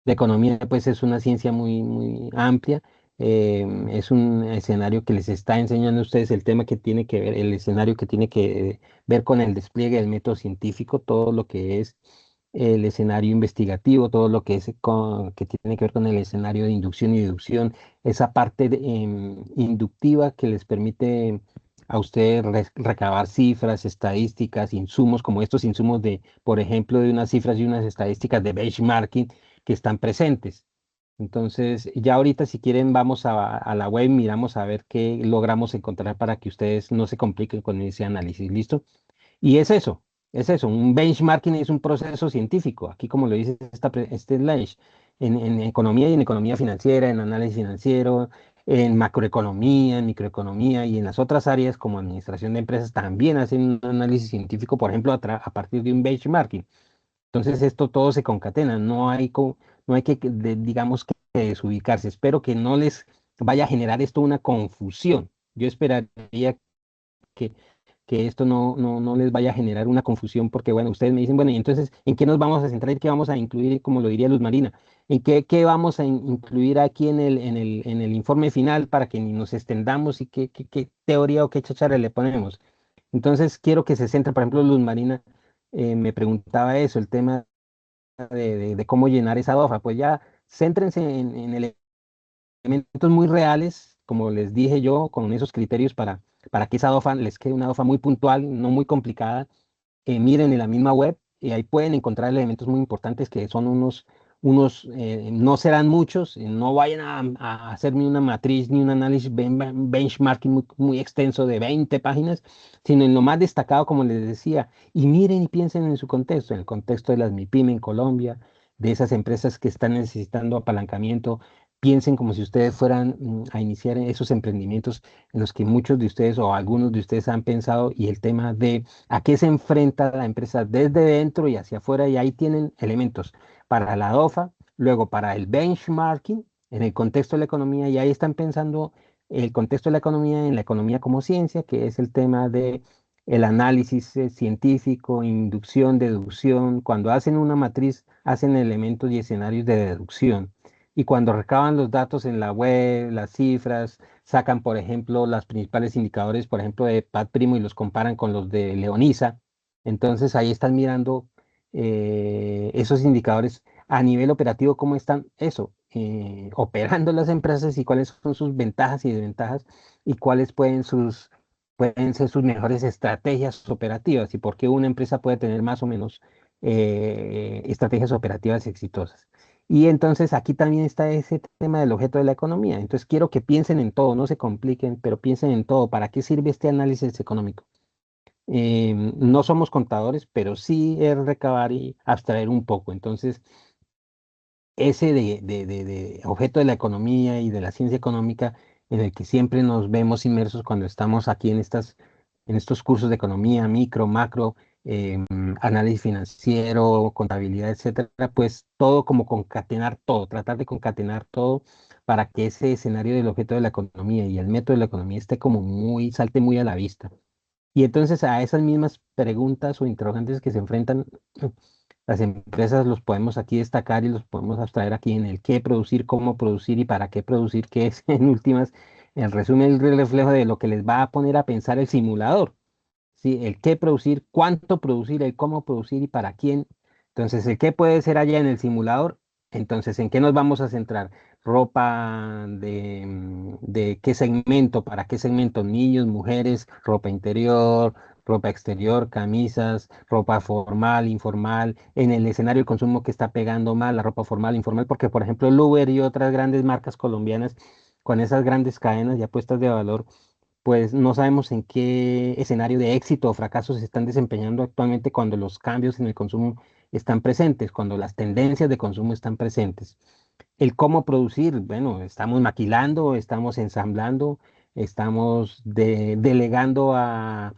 La economía, pues, es una ciencia muy, muy amplia. Es un escenario que les está enseñando a ustedes el tema que tiene que ver, el escenario que tiene que ver con el despliegue del método científico, todo lo que es el escenario investigativo, todo lo que que tiene que ver con el escenario de inducción y deducción, esa parte inductiva que les permite a ustedes recabar cifras, estadísticas, insumos, como estos insumos por ejemplo, de unas cifras y unas estadísticas de benchmarking que están presentes. Entonces, ya ahorita si quieren vamos a la web, miramos a ver qué logramos encontrar para que ustedes no se compliquen con ese análisis, ¿listo? Y es eso, un benchmarking es un proceso científico, aquí como lo dice este slide, en economía y en economía financiera, en análisis financiero, En macroeconomía, en microeconomía y en las otras áreas como administración de empresas también hacen un análisis científico, por ejemplo, a partir de un benchmarking. Entonces esto todo se concatena, no hay digamos, que desubicarse. Espero que no les vaya a generar esto una confusión. Yo esperaría que, que esto no les vaya a generar una confusión porque, bueno, ustedes me dicen, bueno, y entonces, ¿en qué nos vamos a centrar y qué vamos a incluir, como lo diría Luz Marina? ¿En qué vamos a incluir aquí en el informe final para que ni nos extendamos y qué teoría o qué cháchara le ponemos? Entonces, quiero que se centre, por ejemplo, Luz Marina me preguntaba eso, el tema de cómo llenar esa DOFA. Pues ya céntrense en elementos muy reales, como les dije yo, con esos criterios para que esa DOFA les quede una DOFA muy puntual, no muy complicada. Miren en la misma web y ahí pueden encontrar elementos muy importantes que son no serán muchos, no vayan a hacerme una matriz ni un análisis benchmarking muy extenso de 20 páginas, sino en lo más destacado, como les decía, y miren y piensen en su contexto, en el contexto de las MIPYME en Colombia, de esas empresas que están necesitando apalancamiento. Piensen como si ustedes fueran a iniciar esos emprendimientos en los que muchos de ustedes o algunos de ustedes han pensado y el tema de a qué se enfrenta la empresa desde dentro y hacia afuera, y ahí tienen elementos para la DOFA, luego para el benchmarking en el contexto de la economía, y ahí están pensando el contexto de la economía en la economía como ciencia, que es el tema de el análisis científico, inducción, deducción. Cuando hacen una matriz, hacen elementos y escenarios de deducción. Y cuando recaban los datos en la web, las cifras, sacan, por ejemplo, los principales indicadores, por ejemplo, de Pat Primo y los comparan con los de Leonisa. Entonces ahí están mirando esos indicadores a nivel operativo, cómo están operando las empresas y cuáles son sus ventajas y desventajas y cuáles pueden ser sus mejores estrategias operativas y por qué una empresa puede tener más o menos estrategias operativas exitosas. Y entonces aquí también está ese tema del objeto de la economía. Entonces quiero que piensen en todo, no se compliquen, pero piensen en todo. ¿Para qué sirve este análisis económico? No somos contadores, pero sí es recabar y abstraer un poco. Entonces, ese de objeto de la economía y de la ciencia económica en el que siempre nos vemos inmersos cuando estamos aquí en estos cursos de economía, micro, macro, análisis financiero, contabilidad, etcétera, pues todo como concatenar todo, tratar de concatenar todo para que ese escenario del objeto de la economía y el método de la economía esté como salte muy a la vista. Y entonces a esas mismas preguntas o interrogantes que se enfrentan las empresas los podemos aquí destacar y los podemos abstraer aquí en el qué producir, cómo producir y para qué producir, que es en últimas el resumen, el reflejo de lo que les va a poner a pensar el simulador. ¿Sí? El qué producir, cuánto producir, el cómo producir y para quién. Entonces, el qué puede ser allá en el simulador. Entonces, ¿en qué nos vamos a centrar? Ropa de qué segmento, para qué segmento, niños, mujeres, ropa interior, ropa exterior, camisas, ropa formal, informal, en el escenario de consumo que está pegando mal, la ropa formal, informal, porque por ejemplo, el Uber y otras grandes marcas colombianas con esas grandes cadenas y apuestas de valor pues no sabemos en qué escenario de éxito o fracaso se están desempeñando actualmente cuando los cambios en el consumo están presentes, cuando las tendencias de consumo están presentes. El cómo producir, bueno, estamos maquilando, estamos ensamblando, estamos delegando a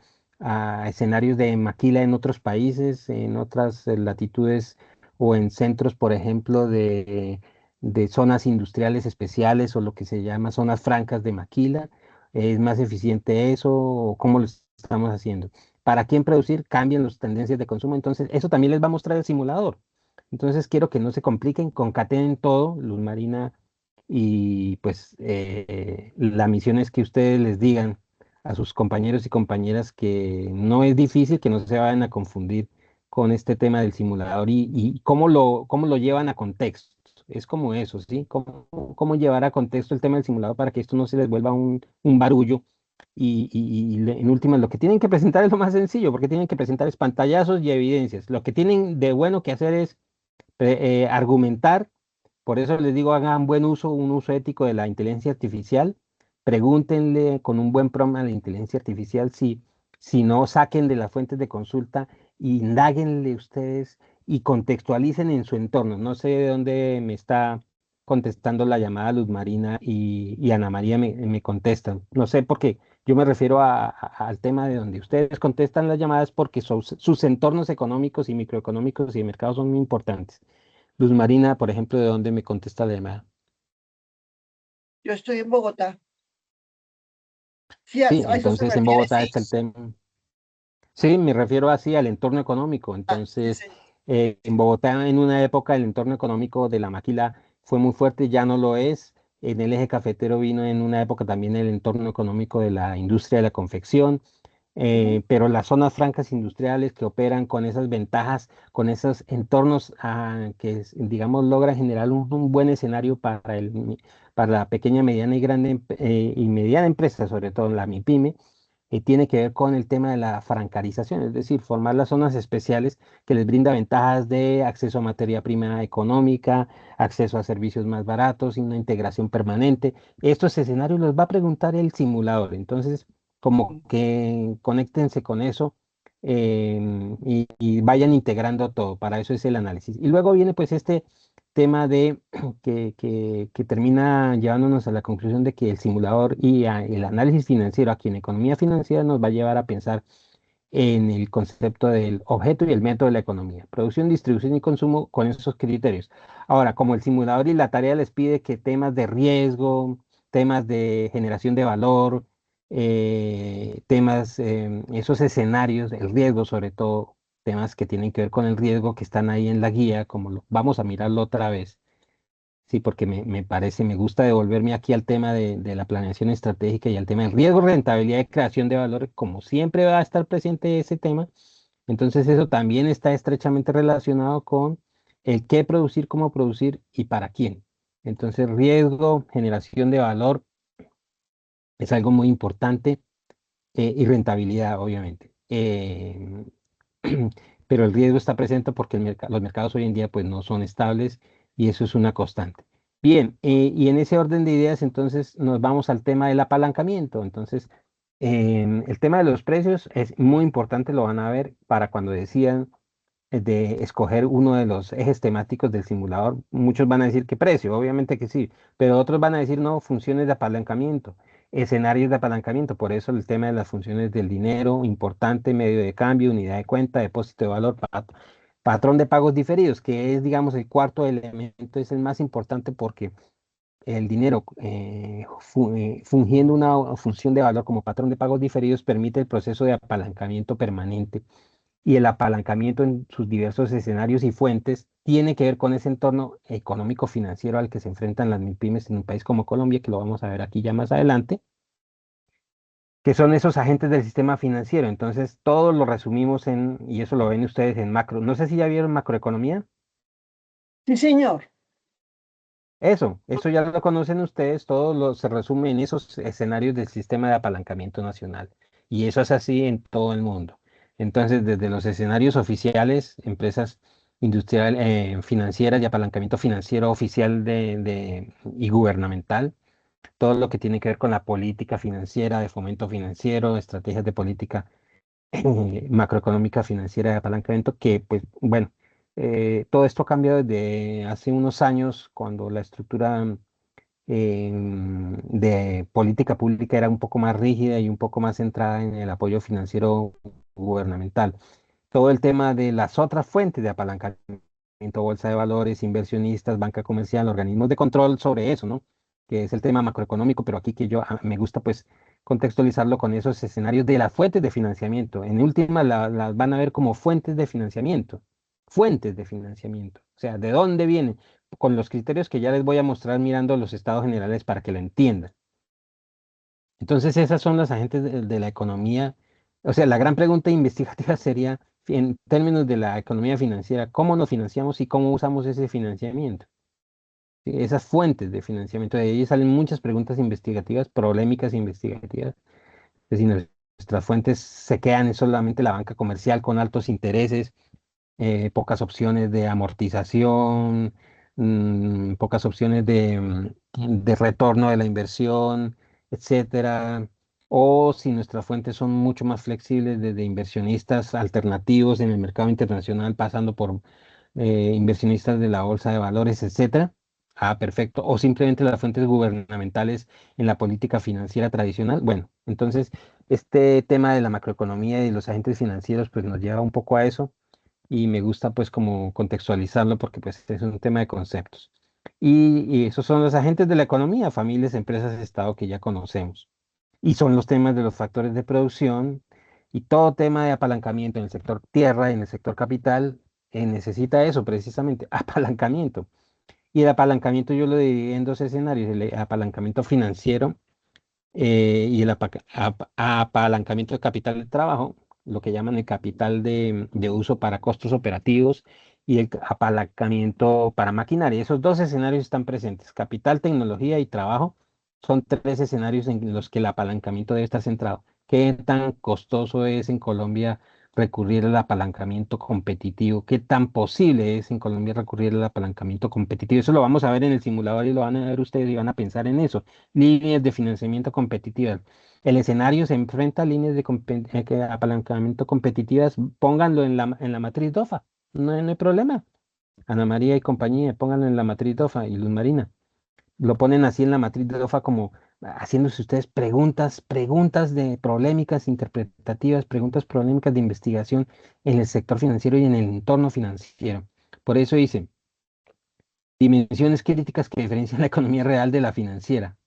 escenarios de maquila en otros países, en otras latitudes o en centros, por ejemplo, de zonas industriales especiales o lo que se llama zonas francas de maquila. ¿Es más eficiente eso o cómo lo estamos haciendo? ¿Para quién producir? Cambian las tendencias de consumo. Entonces, eso también les va a mostrar el simulador. Entonces quiero que no se compliquen, concatenen todo, Luz Marina, y pues la misión es que ustedes les digan a sus compañeros y compañeras que no es difícil, que no se vayan a confundir con este tema del simulador y cómo lo llevan a contexto. Es como eso, ¿sí? Cómo llevar a contexto el tema del simulador para que esto no se les vuelva un barullo. En últimas, lo que tienen que presentar es lo más sencillo, porque tienen que presentar es pantallazos y evidencias. Lo que tienen de bueno que hacer es argumentar, por eso les digo, hagan un uso ético de la inteligencia artificial, pregúntenle con un buen prompt a la inteligencia artificial si no saquen de las fuentes de consulta, indáguenle ustedes y contextualicen en su entorno. No sé de dónde me está contestando la llamada Luz Marina y Ana María me contestan. No sé por qué. Yo me refiero al tema de donde ustedes contestan las llamadas porque sus entornos económicos y microeconómicos y de mercado son muy importantes. Luz Marina, por ejemplo, ¿de dónde me contesta la llamada? Yo estoy en Bogotá. Sí, Sí, a eso se entonces en refiere, Bogotá sí. está el tema. Sí, me refiero así al entorno económico. Ah, sí, Entonces, señor. en Bogotá en una época el entorno económico de la maquila fue muy fuerte, ya no lo es. En el eje cafetero vino en una época también el entorno económico de la industria de la confección, Ujú, pero las zonas francas industriales que operan con esas ventajas, con esos entornos digamos, logran generar un buen escenario para la pequeña, mediana y y mediana empresa, sobre todo la MIPYME, tiene que ver con el tema de la francarización, es decir, formar las zonas especiales que les brinda ventajas de acceso a materia prima económica, acceso a servicios más baratos y una integración permanente. Estos escenarios los va a preguntar el simulador, entonces como ujú. que conéctense con eso y vayan integrando todo, para eso es el análisis. Y luego viene pues este tema de que termina llevándonos a la conclusión de que el simulador el análisis financiero aquí en economía financiera nos va a llevar a pensar en el concepto del objeto y el método de la economía, producción, distribución y consumo con esos criterios. Ahora, como el simulador y la tarea les pide que temas de riesgo, temas de generación de valor, esos escenarios, el riesgo sobre todo, temas que tienen que ver con el riesgo que están ahí en la guía, vamos a mirarlo otra vez. Sí, porque me parece, me gusta devolverme aquí al tema de la planeación estratégica y al tema del riesgo, rentabilidad y creación de valor, como siempre va a estar presente ese tema. Entonces eso también está estrechamente relacionado con el qué producir, cómo producir y para quién. Entonces riesgo, generación de valor es algo muy importante y rentabilidad, obviamente. Pero el riesgo está presente porque los mercados hoy en día pues no son estables y eso es una constante. Bien, y en ese orden de ideas entonces nos vamos al tema del apalancamiento. Entonces, el tema de los precios es muy importante, lo van a ver para cuando decidan de escoger uno de los ejes temáticos del simulador. Muchos van a decir que precio, obviamente que sí, pero otros van a decir no, funciones de apalancamiento, escenarios de apalancamiento. Por eso el tema de las funciones del dinero, importante, medio de cambio, unidad de cuenta, depósito de valor, patrón de pagos diferidos, que es, digamos, el cuarto elemento, es el más importante porque el dinero, fungiendo una función de valor como patrón de pagos diferidos, permite el proceso de apalancamiento permanente y el apalancamiento en sus diversos escenarios y fuentes tiene que ver con ese entorno económico financiero al que se enfrentan las MIPYMES en un país como Colombia, que lo vamos a ver aquí ya más adelante, que son esos agentes del sistema financiero. Entonces, todo lo resumimos y eso lo ven ustedes en macro. No sé si ya vieron macroeconomía. Sí, señor. Eso ya lo conocen ustedes, se resume en esos escenarios del sistema de apalancamiento nacional. Y eso es así en todo el mundo. Entonces, desde los escenarios oficiales, empresas industrial, financieras y apalancamiento financiero oficial y gubernamental, todo lo que tiene que ver con la política financiera, de fomento financiero, estrategias de política macroeconómica financiera de apalancamiento, que pues bueno, todo esto cambia desde hace unos años cuando la estructura de política pública era un poco más rígida y un poco más centrada en el apoyo financiero gubernamental. Todo el tema de las otras fuentes de apalancamiento, bolsa de valores, inversionistas, banca comercial, organismos de control sobre eso, ¿no? Que es el tema macroeconómico, pero aquí que me gusta pues contextualizarlo con esos escenarios de las fuentes de financiamiento. En última las van a ver como fuentes de financiamiento. O sea, ¿de dónde vienen? Con los criterios que ya les voy a mostrar mirando los estados generales para que lo entiendan. Entonces, esas son las agentes de la economía. O sea, la gran pregunta investigativa sería, en términos de la economía financiera, ¿cómo nos financiamos y cómo usamos ese financiamiento? Sí, esas fuentes de financiamiento. De ahí salen muchas preguntas investigativas, problemáticas investigativas. Es decir, nuestras fuentes se quedan en solamente la banca comercial con altos intereses, pocas opciones de amortización, pocas opciones de retorno de la inversión, etcétera. O si nuestras fuentes son mucho más flexibles desde inversionistas alternativos en el mercado internacional, pasando por inversionistas de la bolsa de valores, etcétera. Ah, perfecto. O simplemente las fuentes gubernamentales en la política financiera tradicional. Bueno, entonces este tema de la macroeconomía y los agentes financieros pues nos lleva un poco a eso y me gusta pues como contextualizarlo porque pues es un tema de conceptos. Y esos son los agentes de la economía, familias, empresas, Estado que ya conocemos. Y son los temas de los factores de producción y todo tema de apalancamiento en el sector tierra, en el sector capital, necesita eso precisamente, apalancamiento. Y el apalancamiento yo lo dividí en dos escenarios, el apalancamiento financiero y el apalancamiento de capital de trabajo, lo que llaman el capital de uso para costos operativos y el apalancamiento para maquinaria. Esos dos escenarios están presentes, capital, tecnología y trabajo. Son tres escenarios en los que el apalancamiento debe estar centrado. ¿Qué tan costoso es en Colombia recurrir al apalancamiento competitivo? ¿Qué tan posible es en Colombia recurrir al apalancamiento competitivo? Eso lo vamos a ver en el simulador y lo van a ver ustedes y van a pensar en eso. Líneas de financiamiento competitivas. El escenario se enfrenta a líneas de apalancamiento competitivas. Pónganlo en la matriz DOFA. No, no hay problema. Ana María y compañía, pónganlo en la matriz DOFA y Luz Marina. Lo ponen así en la matriz de DOFA como haciéndose ustedes preguntas de polémicas interpretativas, preguntas polémicas de investigación en el sector financiero y en el entorno financiero. Por eso dice, dimensiones críticas que diferencian la economía real de la financiera.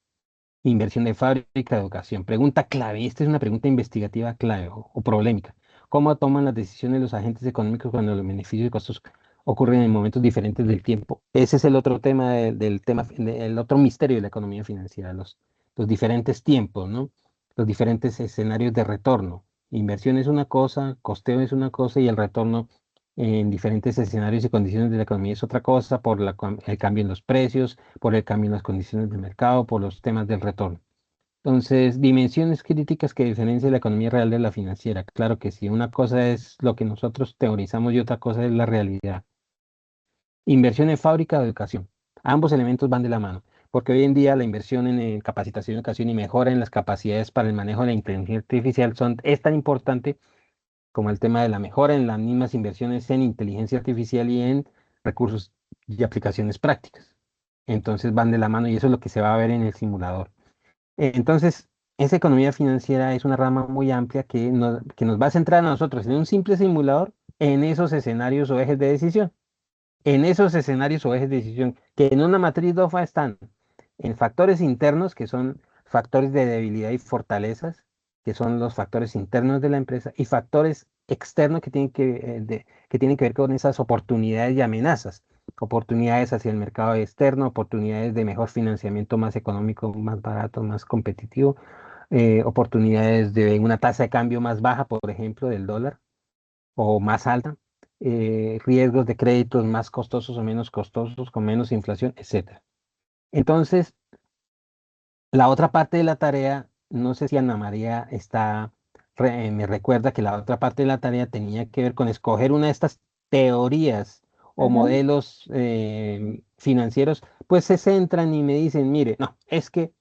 Inversión de fábrica, educación. Pregunta clave. Esta es una pregunta investigativa clave o problemática. ¿Cómo toman las decisiones los agentes económicos cuando los beneficios y costos ocurren en momentos diferentes del tiempo? Ese es el otro tema del tema, el otro misterio de la economía financiera, los diferentes tiempos, ¿no? Los diferentes escenarios de retorno. Inversión es una cosa, costeo es una cosa y el retorno en diferentes escenarios y condiciones de la economía es otra cosa por el cambio en los precios, por el cambio en las condiciones del mercado, por los temas del retorno. Entonces, dimensiones críticas que diferencian la economía real de la financiera. Claro que sí, una cosa es lo que nosotros teorizamos y otra cosa es la realidad. Inversión en fábrica o educación. Ambos elementos van de la mano, porque hoy en día la inversión en capacitación, educación y mejora en las capacidades para el manejo de la inteligencia artificial es tan importante como el tema de la mejora en las mismas inversiones en inteligencia artificial y en recursos y aplicaciones prácticas. Entonces van de la mano y eso es lo que se va a ver en el simulador. Entonces, esa economía financiera es una rama muy amplia que nos va a centrar a nosotros en un simple simulador en esos escenarios o ejes de decisión. En esos escenarios o ejes de decisión que en una matriz DOFA están en factores internos, que son factores de debilidad y fortalezas, que son los factores internos de la empresa, y factores externos que tienen que ver con esas oportunidades y amenazas. Oportunidades hacia el mercado externo, oportunidades de mejor financiamiento más económico, más barato, más competitivo, oportunidades de una tasa de cambio más baja, por ejemplo, del dólar o más alta, riesgos de créditos más costosos o menos costosos, con menos inflación, etcétera. Entonces, la otra parte de la tarea, no sé si Ana María me recuerda que la otra parte de la tarea tenía que ver con escoger una de estas teorías o Ujú. modelos financieros, pues se centran y me dicen, mire, no, es que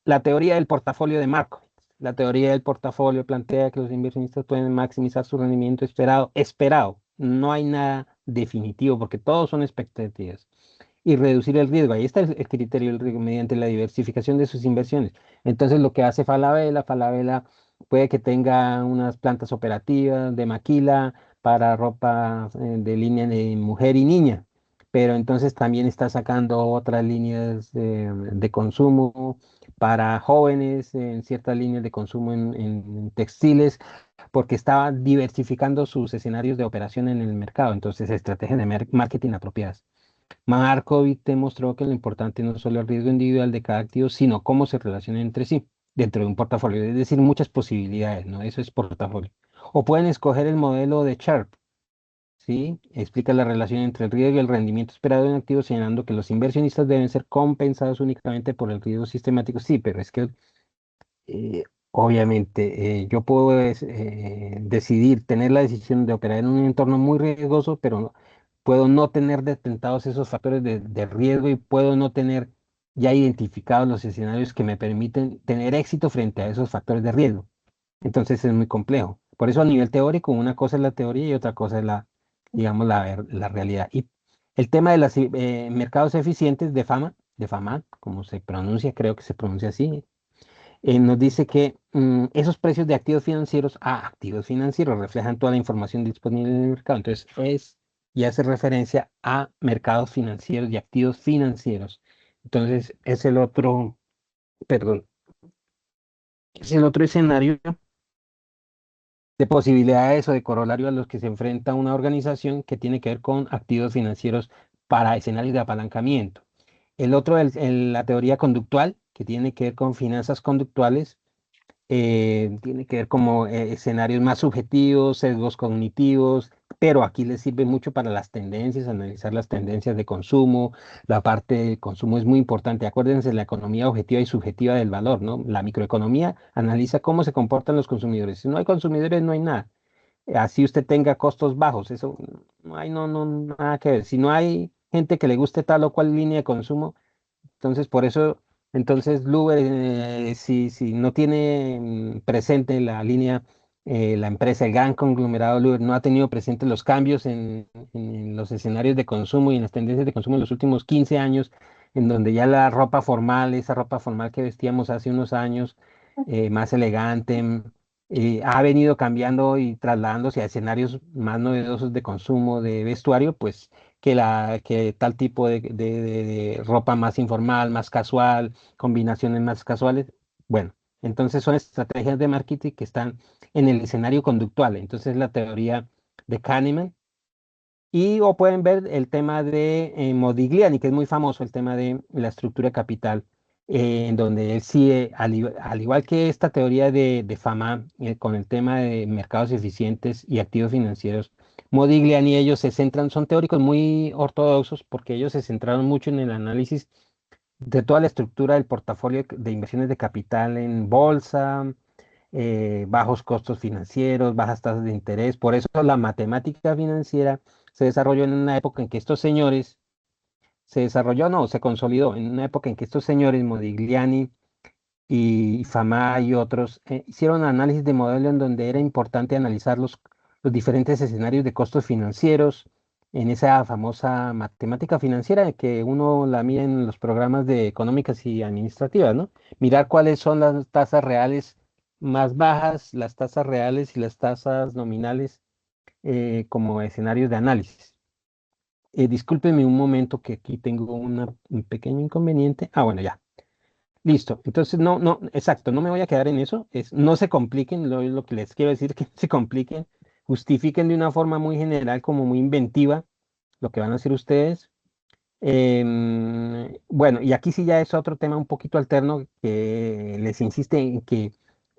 la teoría del portafolio de Markowitz. La teoría del portafolio plantea que los inversionistas pueden maximizar su rendimiento esperado. Esperado. No hay nada definitivo porque todos son expectativas. Y reducir el riesgo. Ahí está el criterio del riesgo mediante la diversificación de sus inversiones. Entonces, lo que hace Falabella puede que tenga unas plantas operativas de maquila para ropa de línea de mujer y niña, pero entonces también está sacando otras líneas de consumo para jóvenes en ciertas líneas de consumo en textiles, porque estaba diversificando sus escenarios de operación en el mercado, entonces estrategias de marketing apropiadas. Markovic demostró que lo importante no es solo el riesgo individual de cada activo, sino cómo se relacionan entre sí dentro de un portafolio, es decir, muchas posibilidades, ¿no? Eso es portafolio. O pueden escoger el modelo de Sharpe, ¿sí? Explica la relación entre el riesgo y el rendimiento esperado en activos, señalando que los inversionistas deben ser compensados únicamente por el riesgo sistemático. Sí, pero es que obviamente yo puedo decidir, tener la decisión de operar en un entorno muy riesgoso, pero puedo no tener detectados esos factores de riesgo y puedo no tener ya identificados los escenarios que me permiten tener éxito frente a esos factores de riesgo. Entonces es muy complejo. Por eso a nivel teórico, una cosa es la teoría y otra cosa es la, digamos, la realidad. Y El tema de los mercados eficientes de FAMA, como se pronuncia, creo que se pronuncia así, nos dice que esos precios de activos financieros reflejan toda la información disponible en el mercado. Entonces, y hace referencia a mercados financieros y activos financieros. Entonces, perdón, es el otro escenario de posibilidades o de corolario a los que se enfrenta una organización que tiene que ver con activos financieros para escenarios de apalancamiento. El otro es la teoría conductual, que tiene que ver con finanzas conductuales, tiene que ver como escenarios más subjetivos, sesgos cognitivos, pero aquí les sirve mucho para las tendencias, analizar las tendencias de consumo. La parte de consumo es muy importante. Acuérdense, la economía objetiva y subjetiva del valor, ¿no? La microeconomía analiza cómo se comportan los consumidores. Si no hay consumidores, no hay nada. Así usted tenga costos bajos, eso no hay nada que ver. Si no hay gente que le guste tal o cual línea de consumo, entonces, por eso, entonces, Uber, si no tiene presente la línea, la empresa, el gran conglomerado Uber, no ha tenido presente los cambios en los escenarios de consumo y en las tendencias de consumo en los últimos 15 años, en donde ya la ropa formal, esa ropa formal que vestíamos hace unos años, más elegante, ha venido cambiando y trasladándose a escenarios más novedosos de consumo de vestuario, pues que tal tipo de ropa más informal, más casual, combinaciones más casuales. Bueno, entonces son estrategias de marketing que están en el escenario conductual. Entonces la teoría de Kahneman. Y o pueden ver el tema de Modigliani, que es muy famoso, el tema de la estructura capital, en donde él sí, al igual que esta teoría de Fama, con el tema de mercados eficientes y activos financieros, Modigliani y ellos se centran, son teóricos muy ortodoxos porque ellos se centraron mucho en el análisis de toda la estructura del portafolio de inversiones de capital en bolsa, bajos costos financieros, bajas tasas de interés. Por eso la matemática financiera se desarrolló en una época en que estos señores, se desarrolló, no, se consolidó, en una época en que estos señores, Modigliani y Fama y otros, hicieron análisis de modelo en donde era importante analizar los diferentes escenarios de costos financieros en esa famosa matemática financiera que uno la mira en los programas de económicas y administrativas, ¿no? Mirar cuáles son las tasas reales más bajas, las tasas reales y las tasas nominales como escenarios de análisis. Discúlpeme un momento que aquí tengo un pequeño inconveniente. Ah, bueno, ya. Listo. Entonces, exacto, no me voy a quedar en eso. No se compliquen, lo que les quiero decir, que no se compliquen. Justifiquen de una forma muy general, como muy inventiva, lo que van a hacer ustedes. Bueno, y aquí sí ya es otro tema un poquito alterno que les insiste en que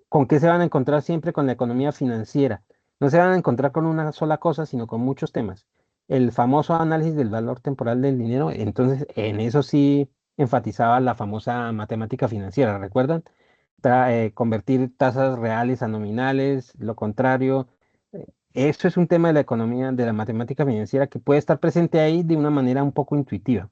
con qué se van a encontrar siempre con la economía financiera. No se van a encontrar con una sola cosa, sino con muchos temas. El famoso análisis del valor temporal del dinero, entonces en eso sí enfatizaba la famosa matemática financiera, ¿recuerdan? Convertir tasas reales a nominales, lo contrario. Eso es un tema de la economía, de la matemática financiera que puede estar presente ahí de una manera un poco intuitiva,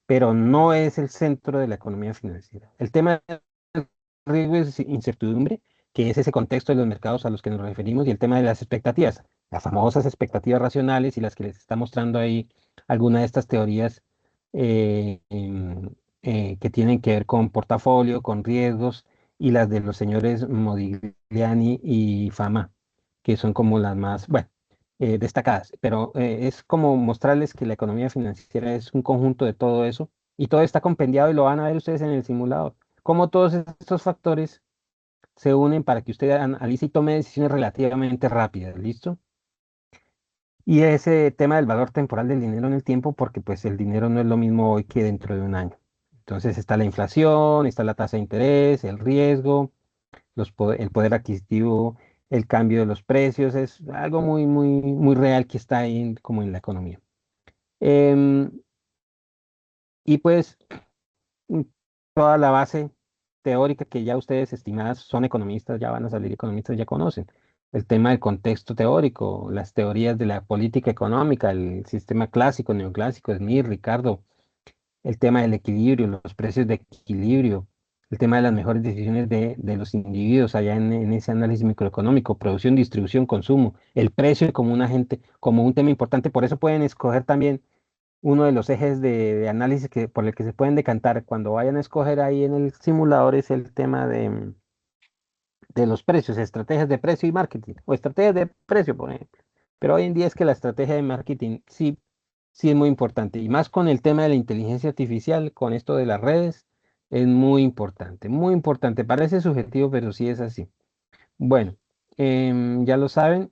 pero no es el centro de la economía financiera. El tema del riesgo es incertidumbre, que es ese contexto de los mercados a los que nos referimos, y el tema de las expectativas, las famosas expectativas racionales y las que les está mostrando ahí alguna de estas teorías que tienen que ver con portafolio, con riesgos, y las de los señores Modigliani y Fama, que son como las más, bueno, destacadas, pero es como mostrarles que la economía financiera es un conjunto de todo eso y todo está compendiado y lo van a ver ustedes en el simulador. Cómo todos estos factores se unen para que usted analice y tome decisiones relativamente rápidas, ¿listo? Y ese tema del valor temporal del dinero en el tiempo, porque pues el dinero no es lo mismo hoy que dentro de un año. Entonces está la inflación, está la tasa de interés, el riesgo, el poder adquisitivo, el cambio de los precios, es algo muy real que está ahí como en la economía. Em, y pues mm, toda la base teórica que ya ustedes estimadas son economistas, ya van a salir economistas, ya conocen. El tema del contexto teórico, las teorías de la política económica, el sistema clásico, neoclásico, Smith, Ricardo, el tema del equilibrio, los precios de equilibrio, el tema de las mejores decisiones de los individuos allá en ese análisis microeconómico, producción, distribución, consumo, el precio como un agente, como un tema importante. Por eso pueden escoger también uno de los ejes de análisis por el que se pueden decantar cuando vayan a escoger ahí en el simulador es el tema de los precios, estrategias de precio y marketing, o estrategias de precio, por ejemplo. Pero hoy en día es que la estrategia de marketing sí, sí es muy importante, y más con el tema de la inteligencia artificial, con esto de las redes, es muy importante, muy importante. Parece subjetivo, pero sí es así. Bueno, ya lo saben,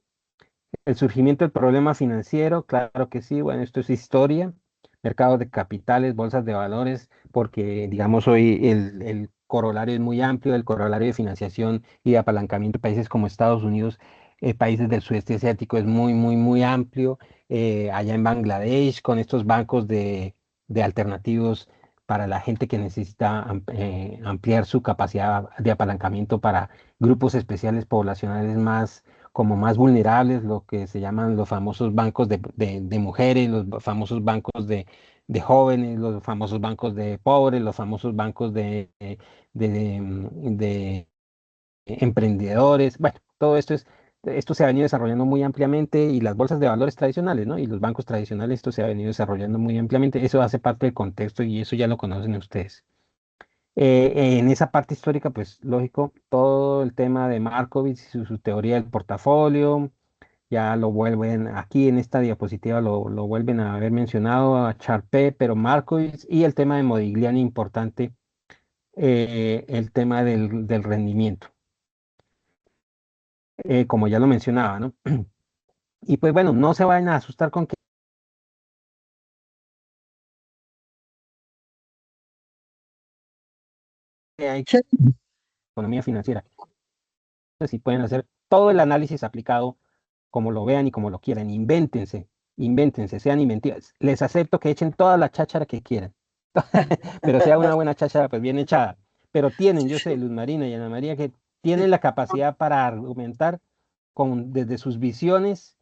el surgimiento del problema financiero, claro que sí, bueno, esto es historia, mercados de capitales, bolsas de valores, porque digamos hoy el corolario es muy amplio, el corolario de financiación y de apalancamiento de países como Estados Unidos, países del sudeste asiático es muy, muy, muy amplio. Allá en Bangladesh, con estos bancos de alternativos para la gente que necesita ampliar su capacidad de apalancamiento para grupos especiales poblacionales más como más vulnerables, lo que se llaman los famosos bancos de mujeres, los famosos bancos de jóvenes, los famosos bancos de pobres, los famosos bancos de emprendedores. Bueno, todo esto se ha venido desarrollando muy ampliamente y las bolsas de valores tradicionales, ¿no? Y los bancos tradicionales, esto se ha venido desarrollando muy ampliamente. Eso hace parte del contexto y eso ya lo conocen ustedes. En esa parte histórica, pues lógico, todo el tema de Markovits y su teoría del portafolio, ya lo vuelven aquí en esta diapositiva, lo vuelven a haber mencionado a Charpé, pero Markovits y el tema de Modigliani importante, el tema del rendimiento, como ya lo mencionaba, ¿no? Y pues bueno, no se vayan a asustar con que hay Sí. economía financiera. Si pueden hacer todo el análisis aplicado como lo vean y como lo quieran, invéntense, sean inventivas. Les acepto que echen toda la cháchara que quieran, pero sea una buena cháchara, pues bien echada. Pero tienen, yo sé, Luz Marina y Ana María, que tienen la capacidad para argumentar desde sus visiones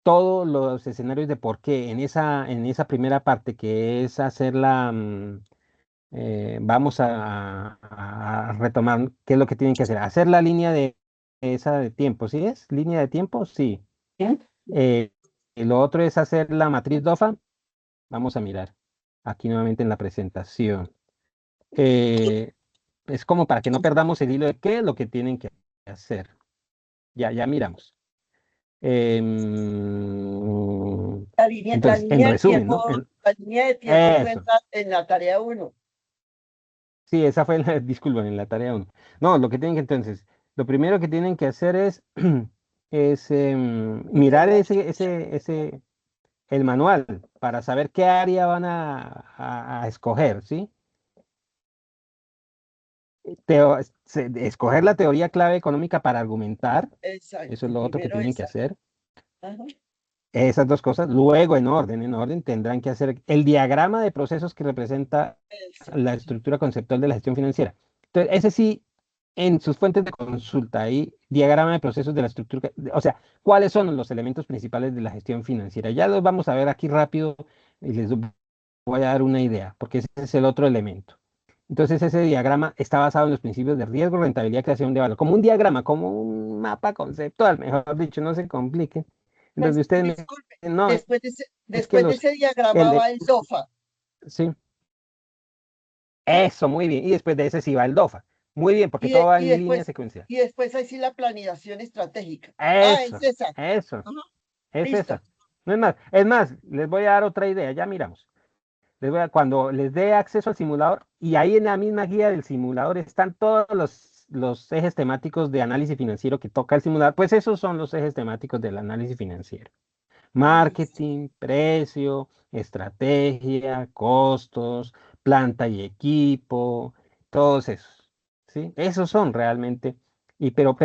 todos los escenarios de por qué en esa primera parte que es hacerla, vamos a retomar qué es lo que tienen que hacer. Hacer la línea de esa de tiempo, ¿sí es? ¿Línea de tiempo? Sí. Eh, y lo otro es hacer la matriz DOFA. Vamos a mirar aquí nuevamente en la presentación. Eh, es como para que no perdamos el hilo de qué es lo que tienen que hacer. Ya miramos. Em, La entonces, en línea del resumen, ¿no? tiempo, la línea de tiempo fue Eso. en la tarea uno. Sí, esa fue la, disculpen, en la tarea uno. No, lo que tienen que entonces, lo primero que tienen que hacer es mirar Observar. el manual para saber qué área van a escoger, ¿sí? Escoger la teoría clave económica para argumentar, eso es Exacto, lo otro que primero tienen que esa. hacer. Ajá. Esas dos cosas, luego en orden, tendrán que hacer el diagrama de procesos que representa la Exacto. estructura conceptual de la gestión financiera. Entonces, ese sí, en sus fuentes de consulta, ahí, diagrama de procesos de la estructura, o sea, cuáles son los elementos principales de la gestión financiera. Ya los vamos a ver aquí rápido y les voy a dar una idea, porque ese es el otro elemento. Entonces, ese diagrama está basado en los principios de riesgo, rentabilidad, creación de valor, como un diagrama, como un mapa conceptual, mejor dicho, no se compliquen. Entonces, ustedes me Disculpe, dicen, no, es que después de ese diagrama el, va el DOFA. sí, eso, muy bien. Y después de ese sí va el DOFA. Muy bien, porque Y, todo va y en línea después, secuencial. y después ahí sí la planeación estratégica. Ah, es Eso, esa. eso, Ajá, es listo. esa. No es más, les voy a dar otra idea, ya miramos. Cuando les dé acceso al simulador, y ahí en la misma guía del simulador están todos los ejes temáticos de análisis financiero que toca el simulador, pues esos son los ejes temáticos del análisis financiero. Listo. Marketing, precio, estrategia, costos, planta y equipo, todos esos, ¿sí? Esos son realmente, pero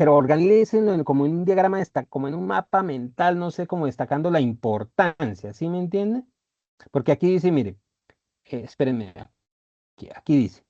organícenlo como en un diagrama, como en un mapa mental, no sé, como destacando la importancia, ¿sí me entienden? Porque aquí dice, mire, espérenme, aquí dice.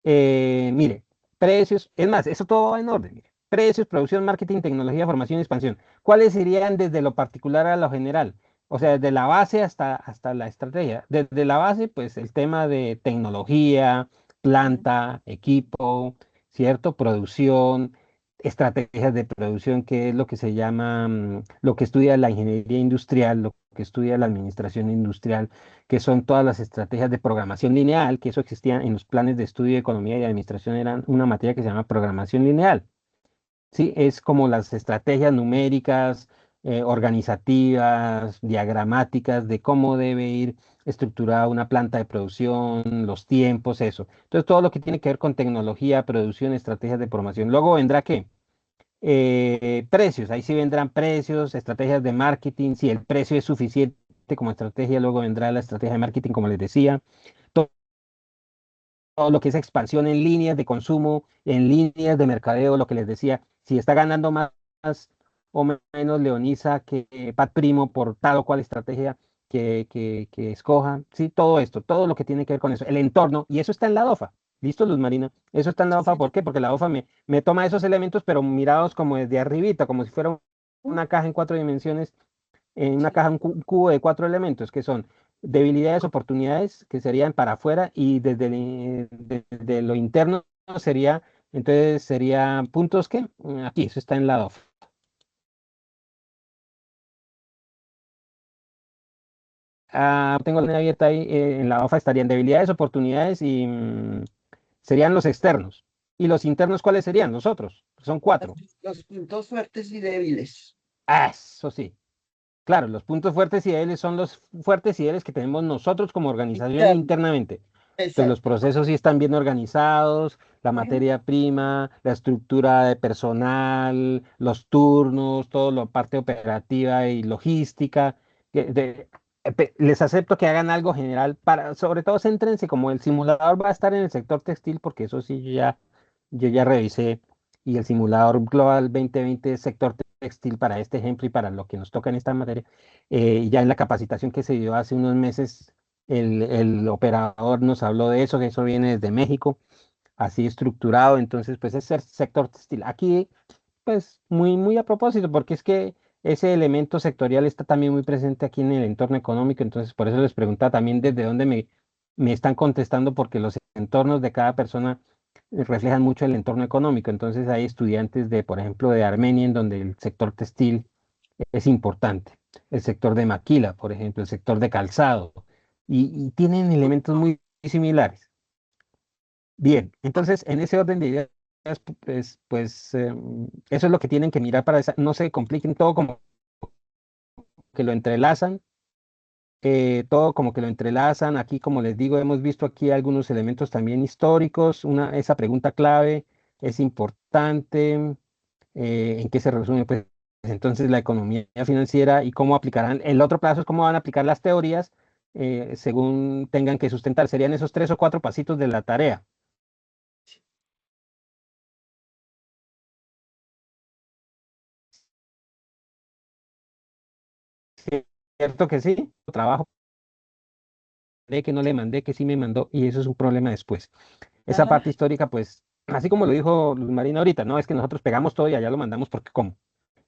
Mire, precios, es más, eso todo va en orden. Mire. Precios, producción, marketing, tecnología, formación y expansión. ¿Cuáles serían desde lo particular a lo general? O sea, desde la base hasta la estrategia. Desde la base, pues el tema de tecnología, Ujú. planta, equipo, ¿cierto? Producción. estrategias de producción, que es lo que se llama, lo que estudia la ingeniería industrial, lo que estudia la administración industrial, que son todas las estrategias de programación lineal, que eso existía en los planes de estudio de economía y administración, eran una materia que se llama programación lineal. Sí, es como las estrategias numéricas, organizativas, diagramáticas de cómo debe ir estructurada una planta de producción, los tiempos, eso. Entonces, todo lo que tiene que ver con tecnología, producción, estrategias de formación. Luego vendrá ¿qué? Precios, ahí sí vendrán precios, estrategias de marketing, si el precio es suficiente como estrategia, luego vendrá la estrategia de marketing, como les decía. Todo lo que es expansión en líneas de consumo, en líneas de mercadeo, lo que les decía, si está ganando más o menos Leonisa que Pat Primo por tal o cual estrategia que escoja, sí, todo esto, todo lo que tiene que ver con eso, el entorno, y eso está en la DOFA. ¿Listo, Luz Marina? Eso está en la DOFA, Sí. ¿por qué? Porque la DOFA me toma esos elementos, pero mirados como desde arribita, como si fuera una caja en 4 dimensiones, en una caja, un cubo de 4 elementos, que son debilidades, oportunidades, que serían para afuera, y desde lo interno sería, entonces sería puntos que, aquí, eso está en la DOF. Tengo la línea abierta ahí, en la hoja estarían debilidades, oportunidades y serían los externos. ¿Y los internos cuáles serían? Los otros, son Los, 4. los puntos fuertes y débiles. Eso sí. Claro, los puntos fuertes y débiles son los fuertes y débiles que tenemos nosotros como organización Interno. internamente. Entonces, los Exacto. procesos sí están bien organizados, la Ujú. materia prima, la estructura de personal, los turnos, toda la parte operativa y logística. Les acepto que hagan algo general para, sobre todo, céntrense como el simulador va a estar en el sector textil, porque eso sí yo ya revisé, y el simulador Global 2020 es sector textil para este ejemplo y para lo que nos toca en esta materia. Ya en la capacitación que se dio hace unos meses, el operador nos habló de eso, que eso viene desde México, así estructurado, entonces pues es el sector textil. Aquí pues muy, muy a propósito, porque es que ese elemento sectorial está también muy presente aquí en el entorno económico, entonces por eso les preguntaba también desde dónde me están contestando, porque los entornos de cada persona reflejan mucho el entorno económico. Entonces hay estudiantes de, por ejemplo, de Armenia, en donde el sector textil es importante, el sector de maquila, por ejemplo, el sector de calzado, y tienen elementos muy similares. Bien, entonces en ese orden de ideas, pues, eso es lo que tienen que mirar para no se compliquen todo como que lo entrelazan, todo como que lo entrelazan. Aquí, como les digo, hemos visto aquí algunos elementos también históricos. Esa pregunta clave es importante. ¿En qué se resume? Pues entonces la economía financiera y cómo aplicarán. El otro plazo es cómo van a aplicar las teorías según tengan que sustentar. Serían esos 3 o 4 pasitos de la tarea. ¿Cierto que sí? Trabajo que no le mandé, que sí me mandó, y eso es un problema después. Esa Ajá. parte histórica, pues, así como lo dijo Luz Marina ahorita, no es que nosotros pegamos todo y allá lo mandamos porque cómo.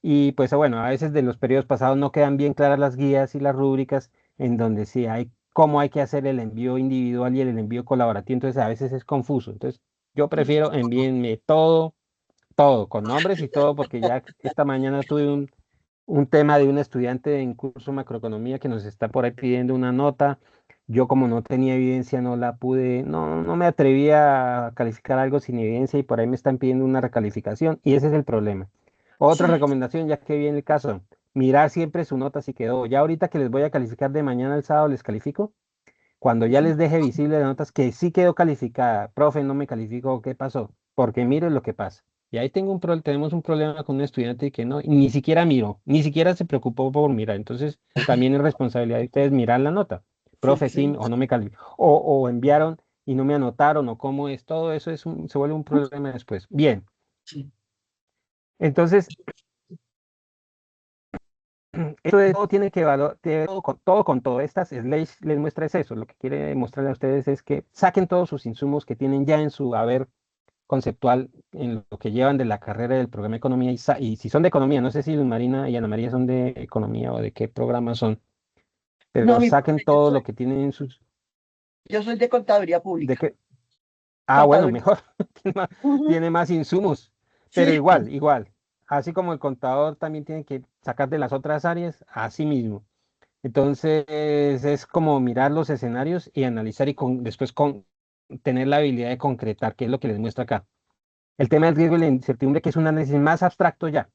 Y pues bueno, a veces de los periodos pasados no quedan bien claras las guías y las rúbricas en donde sí hay cómo hay que hacer el envío individual y el envío colaborativo, entonces a veces es confuso. Entonces, yo prefiero envíenme todo, todo, con nombres y todo, porque ya esta mañana tuve un tema de un estudiante en curso macroeconomía que nos está por ahí pidiendo una nota. Yo como no tenía evidencia no la pude, no me atreví a calificar algo sin evidencia, y por ahí me están pidiendo una recalificación y ese es el problema. Otra Sí, recomendación, ya que viene el caso, mirar siempre su nota si quedó. Ya ahorita que les voy a calificar de mañana al sábado, les califico. Cuando ya les deje visible las notas que sí quedó calificada, profe, no me calificó, ¿qué pasó? Porque mire lo que pasa. Y ahí tenemos un problema con un estudiante que no, ni siquiera miró, ni siquiera se preocupó por mirar. Entonces, también es responsabilidad de ustedes mirar la nota. sí, Profe, sí sí, o no me calificó. O enviaron y no me anotaron, o cómo es. Todo eso se vuelve un problema después. Bien, sí. entonces, todo tiene que todo con todo. Estas slash les muestra es eso. Lo que quiere mostrarle a ustedes es que saquen todos sus insumos que tienen ya en su haber conceptual, en lo que llevan de la carrera del programa de economía, y si son de economía, no sé si Luz Marina y Ana María son de economía o de qué programa son, No, pero mi saquen profe, yo todo soy, lo que tienen en sus, yo soy de contaduría de pública. qué, bueno, Contaduría. mejor, tiene más, Ujú. tiene más insumos. pero Sí, igual, igual. Así como el contador también tiene que sacar de las otras áreas, así mismo. Entonces es como mirar los escenarios y analizar y después tener la habilidad de concretar, que es lo que les muestra acá. El tema del riesgo y la incertidumbre, que es un análisis más abstracto ya,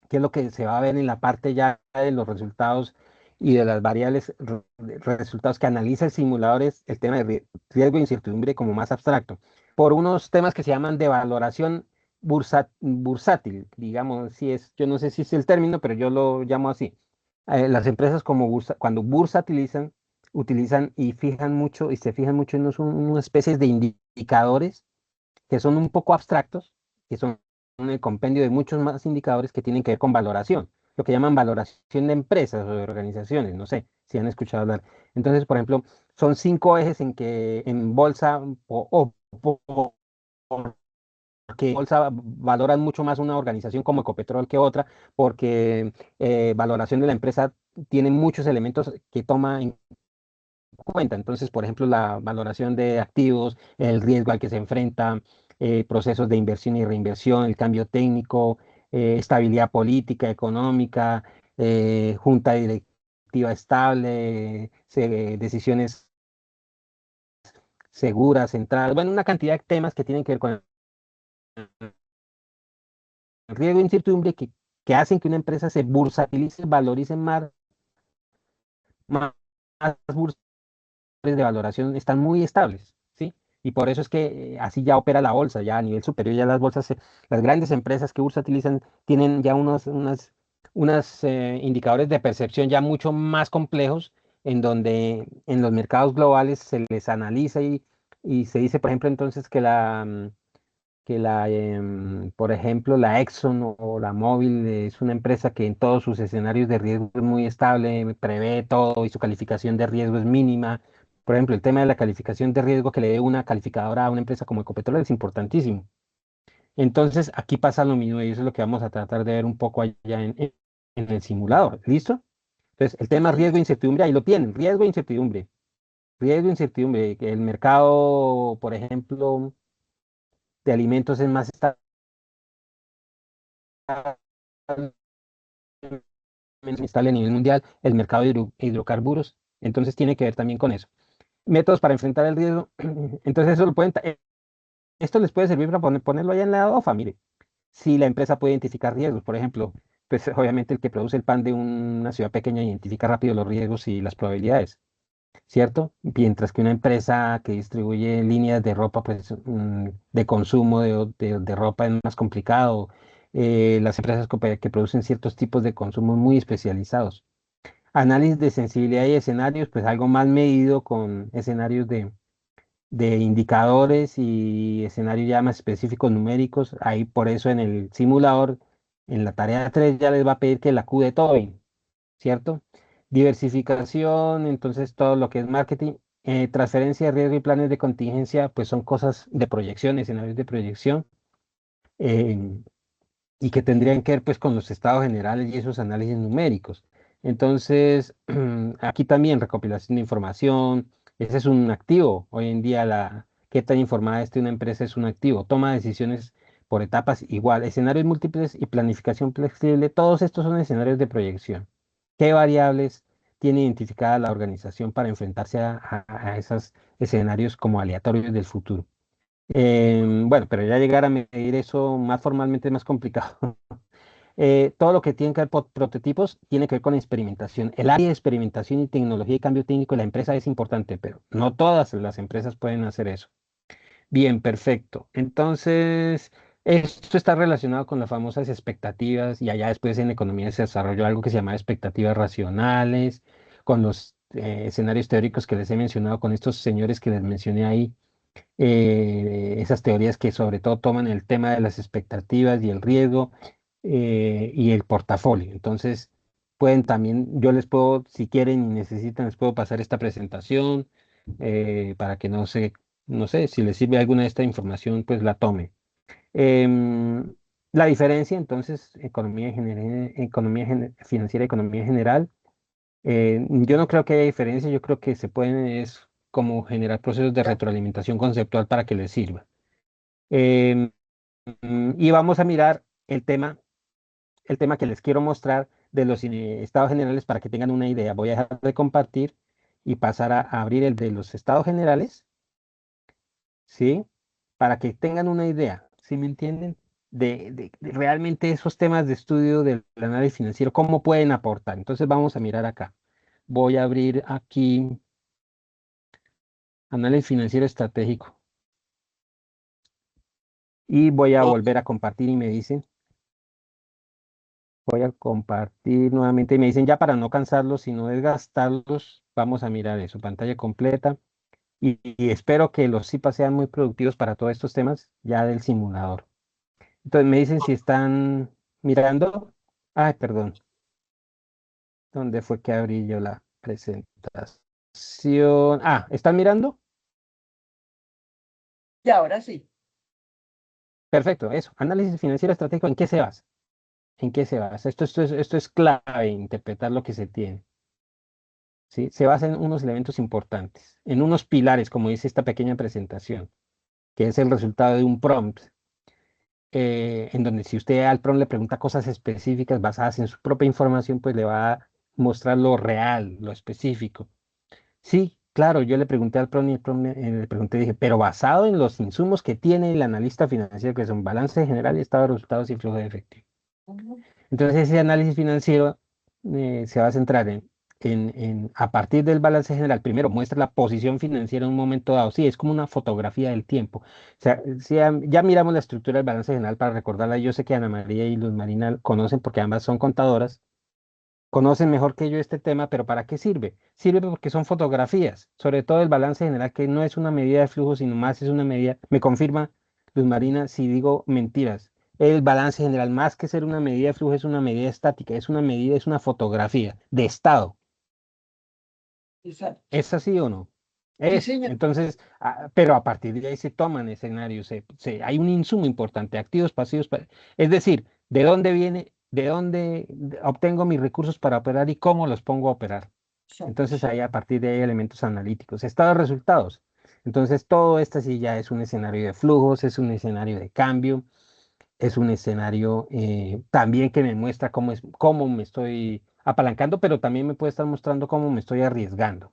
que es lo que se va a ver en la parte ya de los resultados y de las variables de resultados que analiza el simulador, es el tema de riesgo e incertidumbre como más abstracto, por unos temas que se llaman de valoración bursátil, digamos, si es, yo no sé si es el término, pero yo lo llamo así. Las empresas como cuando utilizan y fijan mucho y se fijan mucho en unas especies de indicadores que son un poco abstractos, que son un compendio de muchos más indicadores que tienen que ver con valoración, lo que llaman valoración de empresas o de organizaciones, no sé si han escuchado hablar. Entonces, por ejemplo, son 5 ejes en que en bolsa porque en bolsa valoran mucho más una organización como Ecopetrol que otra, porque valoración de la empresa tiene muchos elementos que toma en cuenta. Entonces, por ejemplo, la valoración de activos, el riesgo al que se enfrenta, procesos de inversión y reinversión, el cambio técnico, estabilidad política, económica, junta directiva estable, decisiones seguras, centradas, bueno, una cantidad de temas que tienen que ver con el riesgo e incertidumbre que hacen que una empresa se bursatilice, valorice más de valoración están muy estables, ¿sí? Y por eso es que así ya opera la bolsa, ya a nivel superior, ya las bolsas, las grandes empresas que bursatilizan tienen ya unos indicadores de percepción ya mucho más complejos, en donde en los mercados globales se les analiza y se dice, por ejemplo, entonces por ejemplo, la Exxon o la Mobil es una empresa que en todos sus escenarios de riesgo es muy estable, prevé todo y su calificación de riesgo es mínima. Por ejemplo, el tema de la calificación de riesgo que le dé una calificadora a una empresa como Ecopetrol es importantísimo. Entonces, aquí pasa lo mismo y eso es lo que vamos a tratar de ver un poco allá en el simulador. ¿Listo? Entonces, el tema sí. riesgo e incertidumbre, ahí lo tienen, riesgo e incertidumbre. Riesgo e incertidumbre, que el mercado, por ejemplo, de alimentos es más estable estable a nivel mundial, el mercado de hidrocarburos, entonces tiene que ver también con eso. Métodos para enfrentar el riesgo, entonces eso esto les puede servir para ponerlo allá en la OFA, mire, si la empresa puede identificar riesgos, por ejemplo, pues obviamente el que produce el pan de una ciudad pequeña identifica rápido los riesgos y las probabilidades, ¿cierto? Mientras que una empresa que distribuye líneas de ropa, pues de consumo de ropa es más complicado. Las empresas que producen ciertos tipos de consumo muy especializados. Análisis de sensibilidad y escenarios, pues algo más medido con escenarios de indicadores y escenarios ya más específicos numéricos. Ahí por eso en el simulador, en la tarea 3 ya les va a pedir que la Q de Tobin, ¿cierto? Diversificación, entonces todo lo que es marketing, transferencia de riesgo y planes de contingencia, pues son cosas de proyección, escenarios de proyección. eh, y que tendrían que ver pues con los estados generales y esos análisis numéricos. Entonces, aquí también recopilación de información, ese es un activo. Hoy en día qué tan informada esté una empresa es un activo. Toma decisiones por etapas igual, escenarios múltiples y planificación flexible, todos estos son escenarios de proyección. ¿Qué variables tiene identificada la organización para enfrentarse a esos escenarios como aleatorios del futuro? Bueno, pero ya llegar a medir eso más formalmente es más complicado. Todo lo que tiene que ver con prototipos tiene que ver con experimentación. El área de experimentación y tecnología y cambio técnico de la empresa es importante, pero no todas las empresas pueden hacer eso. Bien, perfecto. Entonces, esto está relacionado con las famosas expectativas y allá después en economía se desarrolló algo que se llama expectativas racionales, con los escenarios teóricos que les he mencionado, con estos señores que les mencioné ahí, esas teorías que sobre todo toman el tema de las expectativas y el riesgo y el portafolio. Entonces, pueden también, yo les puedo, si quieren y necesitan, les puedo pasar esta presentación para que no sé, si les sirve alguna de esta información, pues la tome. La diferencia, entonces, financiera, economía general, yo no creo que haya diferencia, yo creo que se pueden, es como generar procesos de retroalimentación conceptual para que les sirva. Em, Y vamos a mirar el tema que les quiero mostrar de los estados generales para que tengan una idea. Voy a dejar de compartir y pasar a abrir el de los estados generales, ¿sí? Para que tengan una idea, ¿sí me entienden? De realmente esos temas de estudio del análisis financiero, cómo pueden aportar. Entonces vamos a mirar acá. Voy a abrir aquí análisis financiero estratégico y voy a Oh, volver a compartir y me dicen, voy a compartir nuevamente y me dicen ya para no cansarlos y no desgastarlos, vamos a mirar eso, pantalla completa y espero que los CIPA sean muy productivos para todos estos temas ya del simulador. Entonces me dicen si están mirando. Ay, perdón. ¿Dónde fue que abrí yo la presentación? Ah, ¿están mirando? y ahora sí. Perfecto, eso. Análisis financiero estratégico, ¿en qué se basa? ¿En qué se basa? Esto es clave, interpretar lo que se tiene. ¿Sí? Se basa en unos elementos importantes, en unos pilares, como dice esta pequeña presentación, que es el resultado de un prompt, en donde si usted al prompt le pregunta cosas específicas basadas en su propia información, pues le va a mostrar lo real, lo específico. Sí, claro, yo le pregunté al PRON y el PRON le pregunté, dije, pero basado en los insumos que tiene el analista financiero, que son balance general, estado de resultados y flujo de efectivo. Ujú. Entonces, ese análisis financiero se va a centrar a partir del balance general, primero muestra la posición financiera en un momento dado. Sí, es como una fotografía del tiempo. O sea, si ya miramos la estructura del balance general para recordarla. Yo sé que Ana María y Luz Marina conocen porque ambas son contadoras, conocen mejor que yo este tema, pero ¿para qué sirve? Sirve porque son fotografías, sobre todo el balance general, que no es una medida de flujo, sino más es una medida, me confirma Luz Marina si digo mentiras. El balance general, más que ser una medida de flujo, es una medida estática, es una medida, es una fotografía de estado. Exacto. ¿Es así o no? Sí, Es. señor. Entonces, pero a partir de ahí se toman escenarios, hay un insumo importante, activos, pasivos, es decir, ¿de dónde viene, de dónde obtengo mis recursos para operar y cómo los pongo a operar? Exacto. Entonces, ahí a partir de ahí elementos analíticos, estado de resultados. Entonces, todo esto sí ya es un escenario de flujos, es un escenario de cambio, es un escenario también que me muestra cómo me estoy apalancando, pero también me puede estar mostrando cómo me estoy arriesgando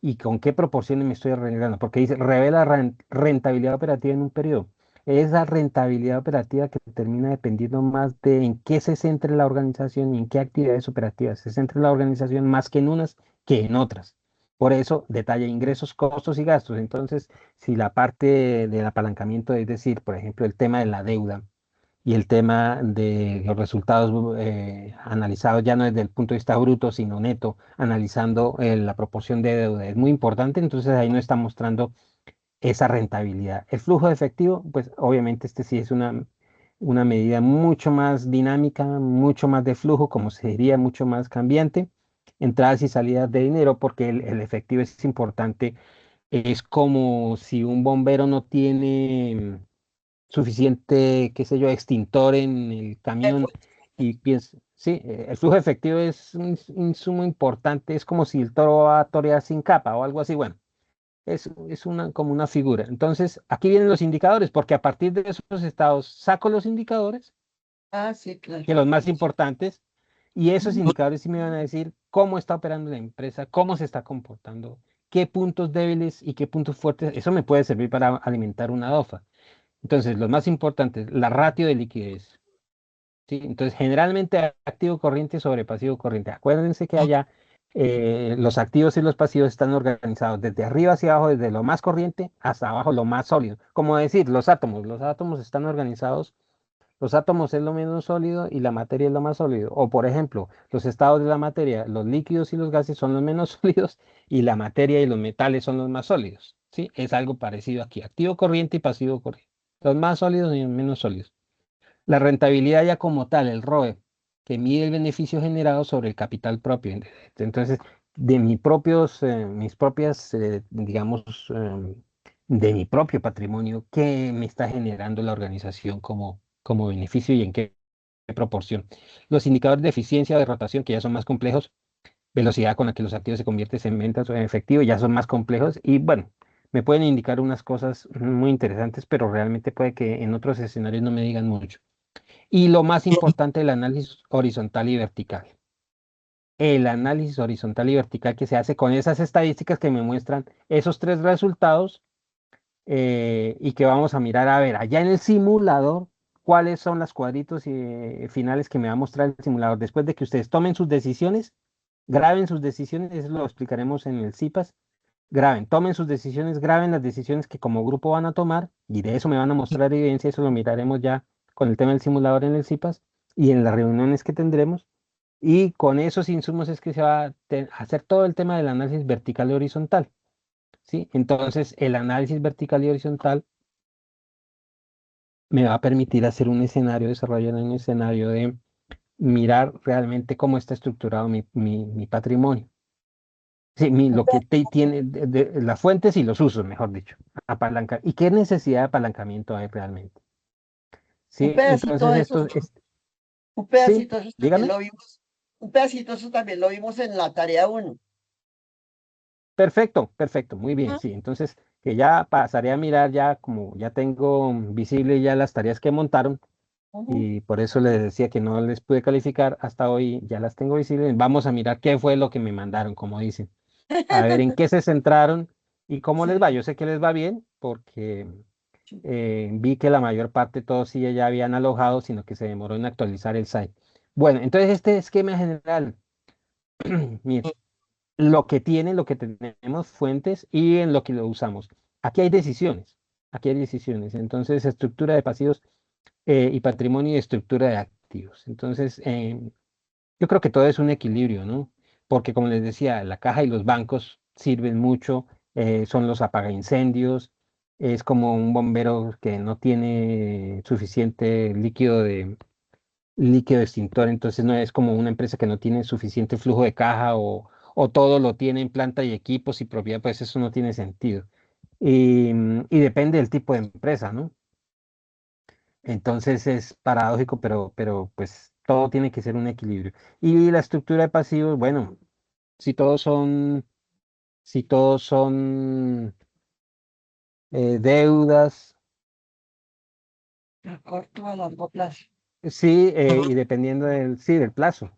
y con qué proporciones me estoy arriesgando, porque dice, revela rentabilidad operativa en un periodo. Esa rentabilidad operativa que termina dependiendo más de en qué se centre la organización y en qué actividades operativas se centre la organización más que en unas que en otras. Por eso detalla ingresos, costos y gastos. Entonces, si la parte del apalancamiento, es decir, por ejemplo, el tema de la deuda, y el tema de los resultados analizados ya no desde el punto de vista bruto, sino neto, analizando la proporción de deuda. Es muy importante, entonces ahí no está mostrando esa rentabilidad. El flujo de efectivo, pues obviamente este sí es una medida mucho más dinámica, mucho más de flujo, como se diría, mucho más cambiante. Entradas y salidas de dinero, porque el efectivo es importante. Es como si un bombero no tiene suficiente, qué sé yo, extintor en el camión y piensa, sí, el flujo efectivo es un insumo importante, es como si el toro va a torear sin capa o algo así, bueno, es como una figura. Entonces, aquí vienen los indicadores, porque a partir de esos estados saco los indicadores, Ah, sí, claro. que los más importantes, y esos Ujú. indicadores sí me van a decir cómo está operando la empresa, cómo se está comportando, qué puntos débiles y qué puntos fuertes, eso me puede servir para alimentar una DOFA. Entonces, los más importantes, la ratio de liquidez. ¿Sí? Entonces, generalmente activo corriente sobre pasivo corriente. Acuérdense que allá los activos y los pasivos están organizados desde arriba hacia abajo, desde lo más corriente hasta abajo, lo más sólido. Como decir, los átomos. Los átomos están organizados. Los átomos es lo menos sólido y la materia es lo más sólido. O, por ejemplo, los estados de la materia, los líquidos y los gases son los menos sólidos y la materia y los metales son los más sólidos. ¿Sí? Es algo parecido aquí. Activo corriente y pasivo corriente. Los más sólidos y los menos sólidos. La rentabilidad ya como tal, el ROE, que mide el beneficio generado sobre el capital propio. Entonces, de mis propias, digamos, de mi propio patrimonio, ¿qué me está generando la organización como beneficio y en qué proporción? Los indicadores de eficiencia o de rotación, que ya son más complejos, velocidad con la que los activos se convierten en ventas o en efectivo, ya son más complejos y bueno, me pueden indicar unas cosas muy interesantes, pero realmente puede que en otros escenarios no me digan mucho. Y lo más importante, el análisis horizontal y vertical. El análisis horizontal y vertical que se hace con esas estadísticas que me muestran esos tres resultados y que vamos a mirar a ver allá en el simulador cuáles son las cuadritos finales que me va a mostrar el simulador. Después de que ustedes tomen sus decisiones, graben sus decisiones, eso lo explicaremos en el CIPAS. Graben, tomen sus decisiones, graben las decisiones que como grupo van a tomar y de eso me van a mostrar evidencia, eso lo miraremos ya con el tema del simulador en el CIPAS y en las reuniones que tendremos. Y con esos insumos es que se va a hacer todo el tema del análisis vertical y horizontal, ¿sí? Entonces, el análisis vertical y horizontal me va a permitir hacer un escenario, desarrollar un escenario de mirar realmente cómo está estructurado mi patrimonio. Sí, lo que tiene las fuentes y los usos, mejor dicho, apalancar. ¿Y qué necesidad de apalancamiento hay realmente? Un Sí, pedacito entonces de eso, esto es, un sí, pedacito de eso también dígame. lo vimos, un pedacito de eso también lo vimos en la tarea uno. Perfecto, perfecto, muy bien, Ah, sí. Entonces, que ya pasaré a mirar ya como ya tengo visible ya las tareas que montaron ujú. y por eso les decía que no les pude calificar hasta hoy, ya las tengo visibles. Vamos a mirar qué fue lo que me mandaron, como dicen. A ver en qué se centraron y cómo les va. Sí, Yo sé que les va bien porque sí. vi que la mayor parte todos sí ya habían alojado, sino que se demoró en actualizar el site. Bueno, entonces este esquema general, mire, lo que tiene, lo que tenemos fuentes y en lo que lo usamos. Aquí hay decisiones, aquí hay decisiones. Entonces, estructura de pasivos y patrimonio y estructura de activos. Entonces, yo creo que todo es un equilibrio, ¿no? Porque como les decía, la caja y los bancos sirven mucho, son los apagaincendios, es como un bombero que no tiene suficiente líquido extintor, entonces no es como una empresa que no tiene suficiente flujo de caja o todo lo tiene en planta y equipos y propiedad, pues eso no tiene sentido. Y depende del tipo de empresa, ¿no? Entonces es paradójico, pero pues todo tiene que ser un equilibrio. Y la estructura de pasivos, bueno, si todos son, si todos son deudas, A corto o a largo plazo. sí, y dependiendo del, sí, del plazo.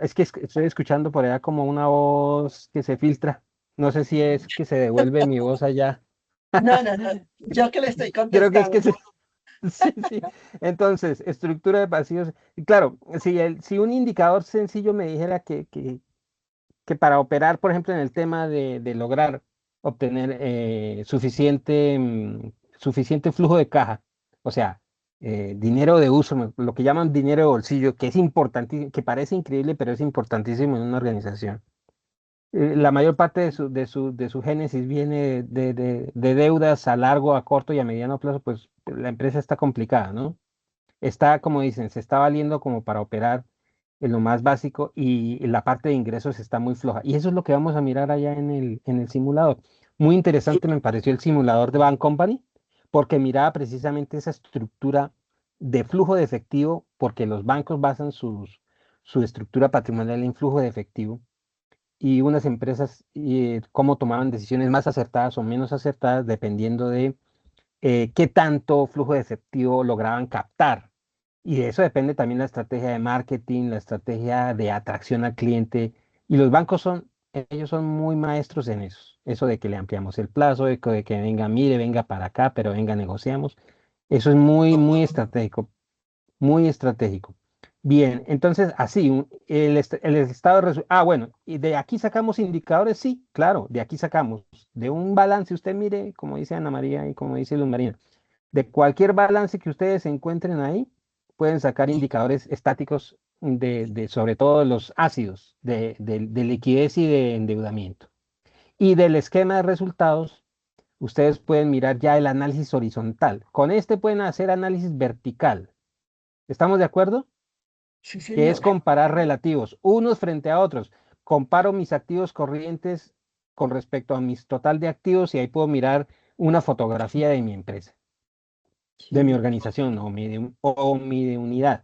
Es que estoy escuchando por allá como una voz que se filtra. No sé si es que se devuelve mi voz allá. No, no, no. Yo que le estoy Creo que es contestando. que se, sí, sí. Entonces, estructura de pasivos. Y claro, si un indicador sencillo me dijera que para operar, por ejemplo, en el tema de lograr obtener suficiente flujo de caja, o sea, dinero de uso, lo que llaman dinero de bolsillo, que es importantísimo, que parece increíble, pero es importantísimo en una organización. La mayor parte de su génesis viene de deudas a largo, a corto y a mediano plazo, pues la empresa está complicada, ¿no? Está, como dicen, se está valiendo como para operar en lo más básico y la parte de ingresos está muy floja. Y eso es lo que vamos a mirar allá en el simulador. Muy interesante me pareció el simulador de Bank Company porque miraba precisamente esa estructura de flujo de efectivo, porque los bancos basan su estructura patrimonial en flujo de efectivo y unas empresas cómo tomaban decisiones más acertadas o menos acertadas dependiendo de qué tanto flujo de efectivo lograban captar. Y de eso depende también la estrategia de marketing, la estrategia de atracción al cliente. Y los bancos ellos son muy maestros en eso. Eso de que le ampliamos el plazo, de que venga, mire, venga para acá, pero venga, negociamos. Eso es muy, muy estratégico, muy estratégico. Bien, entonces así, el estado de bueno, y de aquí sacamos indicadores, sí, claro, de aquí sacamos de un balance, usted mire, como dice Ana María y como dice Luz Marina, de cualquier balance que ustedes encuentren ahí, pueden sacar indicadores estáticos sobre todo los ácidos de liquidez y de endeudamiento. Y del esquema de resultados, ustedes pueden mirar ya el análisis horizontal. Con este pueden hacer análisis vertical. ¿Estamos de acuerdo? Sí, Que es señor. comparar relativos, unos frente a otros. Comparo mis activos corrientes con respecto a mis total de activos y ahí puedo mirar una fotografía de mi empresa, de mi Sí. organización o mi unidad.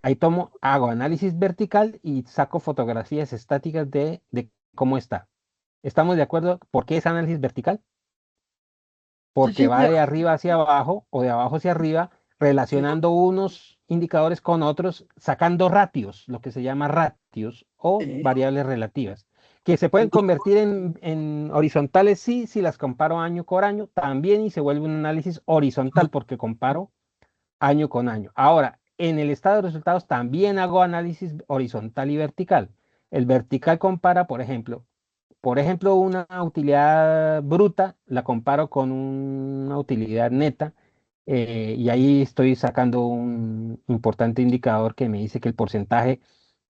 Ahí hago análisis vertical y saco fotografías estáticas de cómo está. ¿Estamos de acuerdo? ¿Por qué es análisis vertical? Sí, porque va señor. de arriba hacia abajo o de abajo hacia arriba, Sí. relacionando unos indicadores con otros, sacando ratios, lo que se llama ratios o Sí. variables relativas, que se pueden convertir en horizontales, sí, si las comparo año con año, también, y se vuelve un análisis horizontal porque comparo año con año. Ahora, en el estado de resultados también hago análisis horizontal y vertical. El vertical compara, por ejemplo, una utilidad bruta la comparo con una utilidad neta, y ahí estoy sacando un importante indicador que me dice que el porcentaje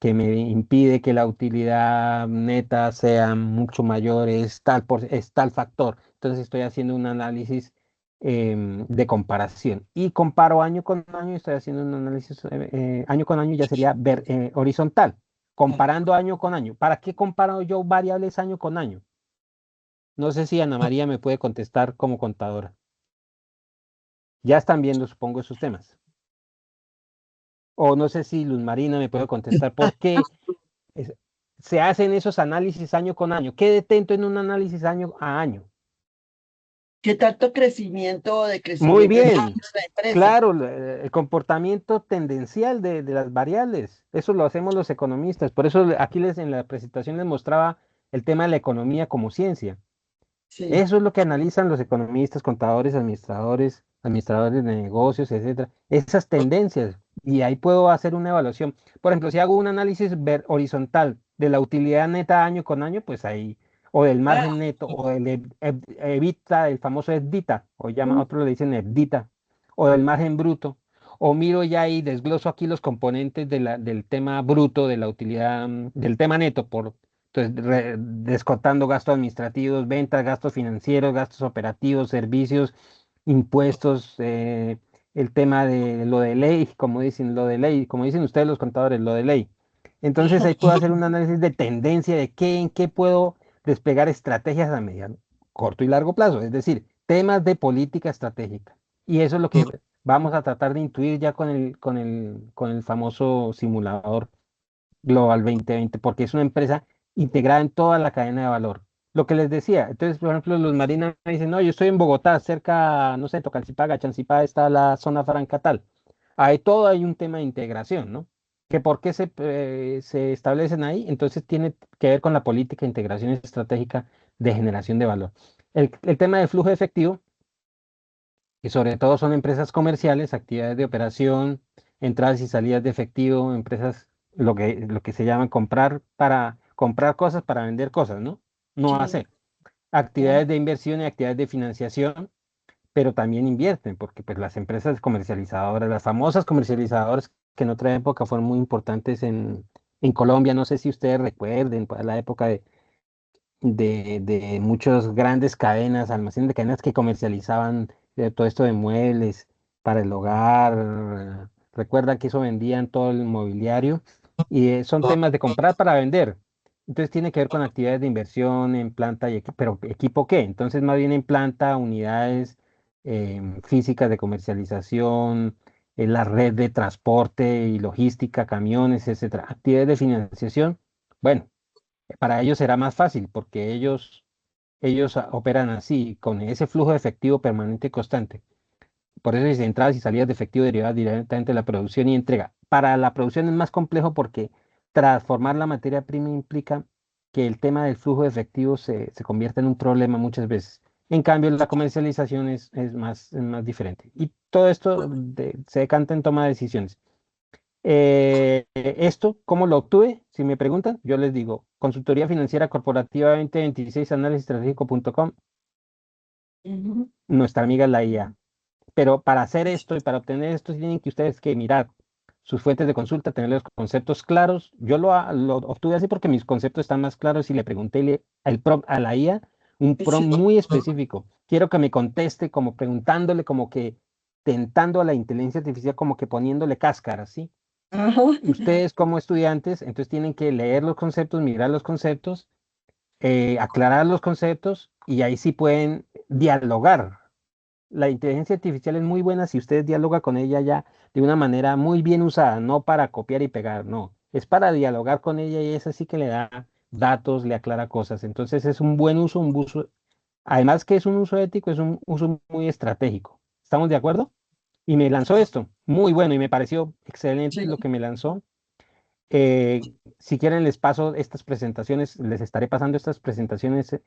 que me impide que la utilidad neta sea mucho mayor es tal factor. Entonces estoy haciendo un análisis de comparación y comparo año con año, estoy haciendo un análisis año con año, ya sería horizontal, comparando año con año. ¿Para qué comparo yo variables año con año? No sé si Ana María me puede contestar como contadora. Ya están viendo, supongo, esos temas. O no sé si Luz Marina me puede contestar por qué es- se hacen esos análisis año con año. ¿Qué detento en un análisis año a año? ¿Qué tanto crecimiento o Muy decrecimiento está bien, en la empresa? claro, el comportamiento tendencial de las variables. Eso lo hacemos los economistas. Por eso aquí en la presentación les mostraba el tema de la economía como ciencia. Sí. Eso es lo que analizan los economistas, contadores, administradores de negocios, etcétera. Esas tendencias. Y ahí puedo hacer una evaluación. Por ejemplo, si hago un análisis horizontal de la utilidad neta año con año, pues ahí, o del Ah, margen neto, o del EBITDA, el famoso EBITDA, o llama, otros le dicen EBITDA, o del margen bruto. O miro ya y desgloso aquí los componentes del tema bruto, de la utilidad, del tema neto, entonces, descontando gastos administrativos, ventas, gastos financieros, gastos operativos, servicios, impuestos, el tema de lo de ley, como dicen, lo de ley, como dicen ustedes los contadores, lo de ley. Entonces ahí puedo hacer un análisis de tendencia de en qué puedo desplegar estrategias a mediano, corto y largo plazo, es decir, temas de política estratégica. Y eso es lo que vamos a tratar de intuir ya con el famoso simulador Global 2020, porque es una empresa integrada en toda la cadena de valor. Lo que les decía, entonces, por ejemplo, los marinas me dicen, no, yo estoy en Bogotá, cerca, no sé, Tocancipá, Chancipá, está la zona franca tal. Ahí todo hay un tema de integración, ¿no? Que por qué se establecen ahí, entonces tiene que ver con la política de integración estratégica de generación de valor. El tema del flujo de efectivo, que sobre todo son empresas comerciales, actividades de operación, entradas y salidas de efectivo, empresas, lo que se llama comprar cosas para vender cosas, ¿no? No sí. hacer. Actividades de inversión y actividades de financiación, pero también invierten, porque pues las empresas comercializadoras, las famosas comercializadoras que en otra época fueron muy importantes en Colombia, no sé si ustedes recuerden, pues, la época de muchas grandes cadenas, almacenes de cadenas que comercializaban todo esto de muebles para el hogar. Recuerda que eso vendían todo el mobiliario y son temas de comprar para vender. Entonces tiene que ver con actividades de inversión en planta y equipo, pero ¿equipo qué? Entonces más bien en planta, unidades físicas de comercialización, la red de transporte y logística, camiones, etcétera. Actividades de financiación. Bueno, para ellos será más fácil porque ellos operan así, con ese flujo de efectivo permanente y constante. Por eso dice entradas y salidas de efectivo derivadas directamente de la producción y entrega. Para la producción es más complejo porque transformar la materia prima implica que el tema del flujo de efectivo se convierta en un problema muchas veces. En cambio, la comercialización es más diferente. Y todo esto se decanta en toma de decisiones. Esto, ¿cómo lo obtuve? Si me preguntan, yo les digo, Consultoría Financiera Corporativa 2026, análisis Ujú. nuestra amiga es la IA. Pero para hacer esto y para obtener esto, tienen que ustedes que mirar sus fuentes de consulta, tener los conceptos claros. Yo lo obtuve así porque mis conceptos están más claros y le pregunté el prompt a la IA, un Sí. prompt muy específico. Quiero que me conteste como preguntándole, como que tentando a la inteligencia artificial, como que poniéndole cáscara, ¿sí? Ajá. Ustedes como estudiantes, entonces tienen que leer los conceptos, mirar los conceptos, aclarar los conceptos y ahí sí pueden dialogar. La inteligencia artificial es muy buena si ustedes dialogan con ella ya de una manera muy bien usada, no para copiar y pegar, no, es para dialogar con ella y es así que le da datos, le aclara cosas. Entonces es un buen uso, Además que es un uso ético, es un uso muy estratégico. ¿Estamos de acuerdo? Y me lanzó esto, muy bueno, y me pareció excelente lo Sí, que me lanzó. Si quieren les paso estas presentaciones, les estaré pasando estas presentaciones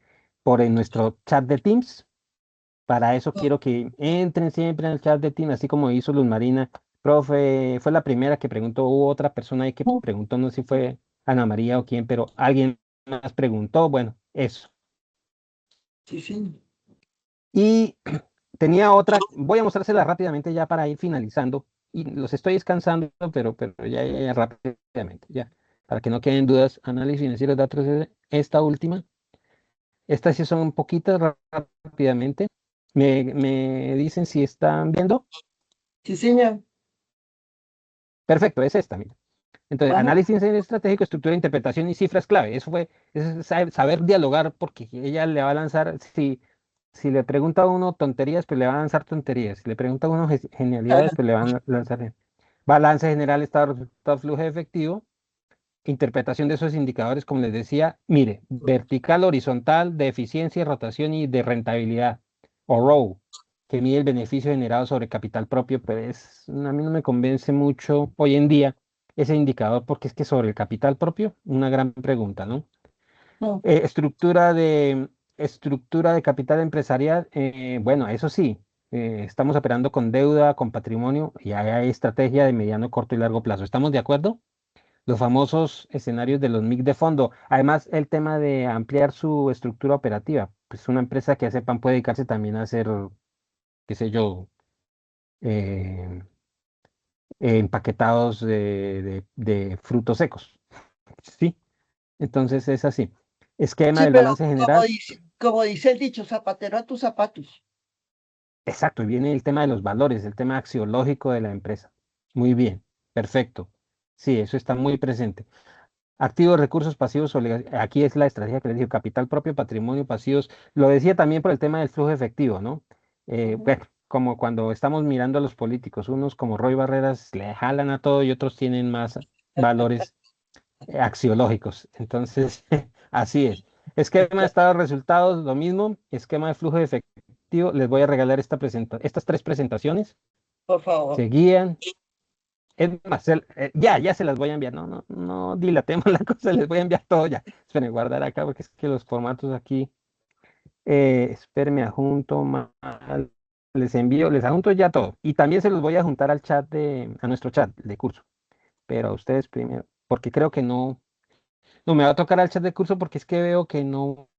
por en nuestro chat de Teams. Para eso quiero que entren siempre en el chat de Teams, así como hizo Luz Marina. Profe, fue la primera que preguntó, hubo otra persona ahí que preguntó, no sé si fue Ana María o quién, pero alguien más preguntó, bueno, eso. sí, sí. Y tenía otra, voy a mostrársela rápidamente ya para ir finalizando, y los estoy descansando, pero ya rápidamente, ya, para que no queden dudas. Análisis financiero de datos, esta última. Estas sí son poquitas rápidamente. Me dicen si están viendo. Sí, señor. Perfecto, es esta, mira. Entonces, Ajá. análisis estratégico, estructura, interpretación y cifras clave. Eso es saber dialogar, porque ella le va a lanzar, si le pregunta a uno tonterías, pues le va a lanzar tonterías. Si le pregunta a uno genialidades, pues le van a lanzar balance general, estado de resultados, flujo efectivo, interpretación de esos indicadores, como les decía, mire, vertical, horizontal, de eficiencia, rotación y de rentabilidad, o ROE, que mide el beneficio generado sobre capital propio, pero a mí no me convence mucho hoy en día ese indicador, porque es que sobre el capital propio, una gran pregunta, ¿no? No. Eh, estructura de, estructura de capital empresarial, bueno, eso sí, estamos operando con deuda, con patrimonio, y hay estrategia de mediano, corto y largo plazo. ¿Estamos de acuerdo? Los famosos escenarios de los MIC de fondo. Además, el tema de ampliar su estructura operativa. Pues una empresa que hace pan puede dedicarse también a hacer, qué sé yo, eh, empaquetados de frutos secos. Sí, entonces es así. Esquema Sí, del pero balance general. como dice el dicho, zapatero a tus zapatos. Exacto, y viene el tema de los valores, el tema axiológico de la empresa. Muy bien, perfecto. Sí, eso está muy presente. Activos, recursos, pasivos, aquí es la estrategia que les digo, capital propio, patrimonio, pasivos. Lo decía también por el tema del flujo efectivo, ¿no? Ujú. Bueno, como cuando estamos mirando a los políticos, unos como Roy Barreras le jalan a todo y otros tienen más valores axiológicos. Entonces, así es. Esquema de estado de resultados, lo mismo. Esquema de flujo de efectivo. Les voy a regalar estas tres presentaciones. Por favor. Se guían. Es más, ya se las voy a enviar. No dilatemos la cosa, les voy a enviar todo ya. Esperen, guardar acá porque es que los formatos aquí. Espérenme, adjunto, les envío, les adjunto ya todo. Y también se los voy a juntar al chat a nuestro chat de curso. Pero a ustedes primero, porque creo que no me va a tocar al chat de curso porque es que veo que no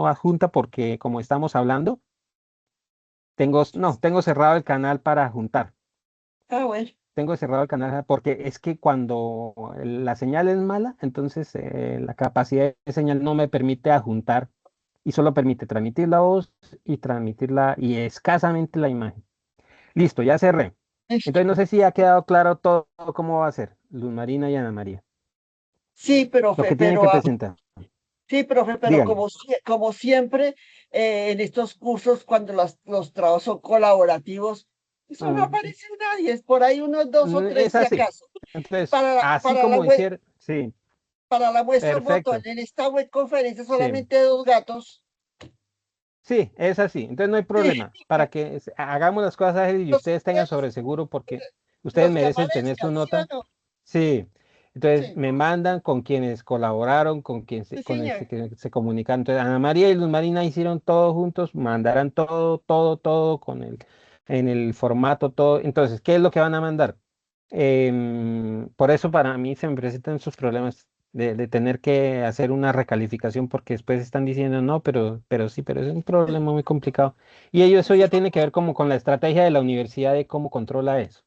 adjunta porque como estamos hablando, tengo cerrado el canal para juntar. Ah, bueno. Tengo cerrado el canal porque es que cuando la señal es mala, entonces la capacidad de señal no me permite adjuntar y solo permite transmitir la voz y transmitirla y escasamente la imagen. Listo, ya cerré. Listo. Entonces no sé si ha quedado claro todo cómo va a ser, Luz Marina y Ana María. Sí, Lo profe, que tienen que pero presentar. sí, profe, pero Díganme. como siempre, en estos cursos, cuando los trabajos son colaborativos, eso no Mm, aparece en nadie, es por ahí unos dos o tres Es si así. acaso. Entonces, Para la, así para la, como mue- hicieron, sí, para la muestra un botón, perfecto. en esta web conferencia Sí. solamente dos gatos. Sí, es así. Entonces no hay Sí, problema. Para que hagamos las cosas ágiles y los, ustedes tengan sobre seguro, porque ustedes los que merecen tener su aparezcan, ¿sí o nota. no? Sí. Entonces Sí, me mandan con quienes colaboraron, con quienes sí, señor. que se comunicaron. Entonces Ana María y Luz Marina hicieron todo juntos, mandarán todo en el formato, todo. Entonces, ¿qué es lo que van a mandar? Por eso para mí se me presentan esos problemas de tener que hacer una recalificación porque después están diciendo no, pero es un problema muy complicado. Y eso ya tiene que ver como con la estrategia de la universidad de cómo controla eso.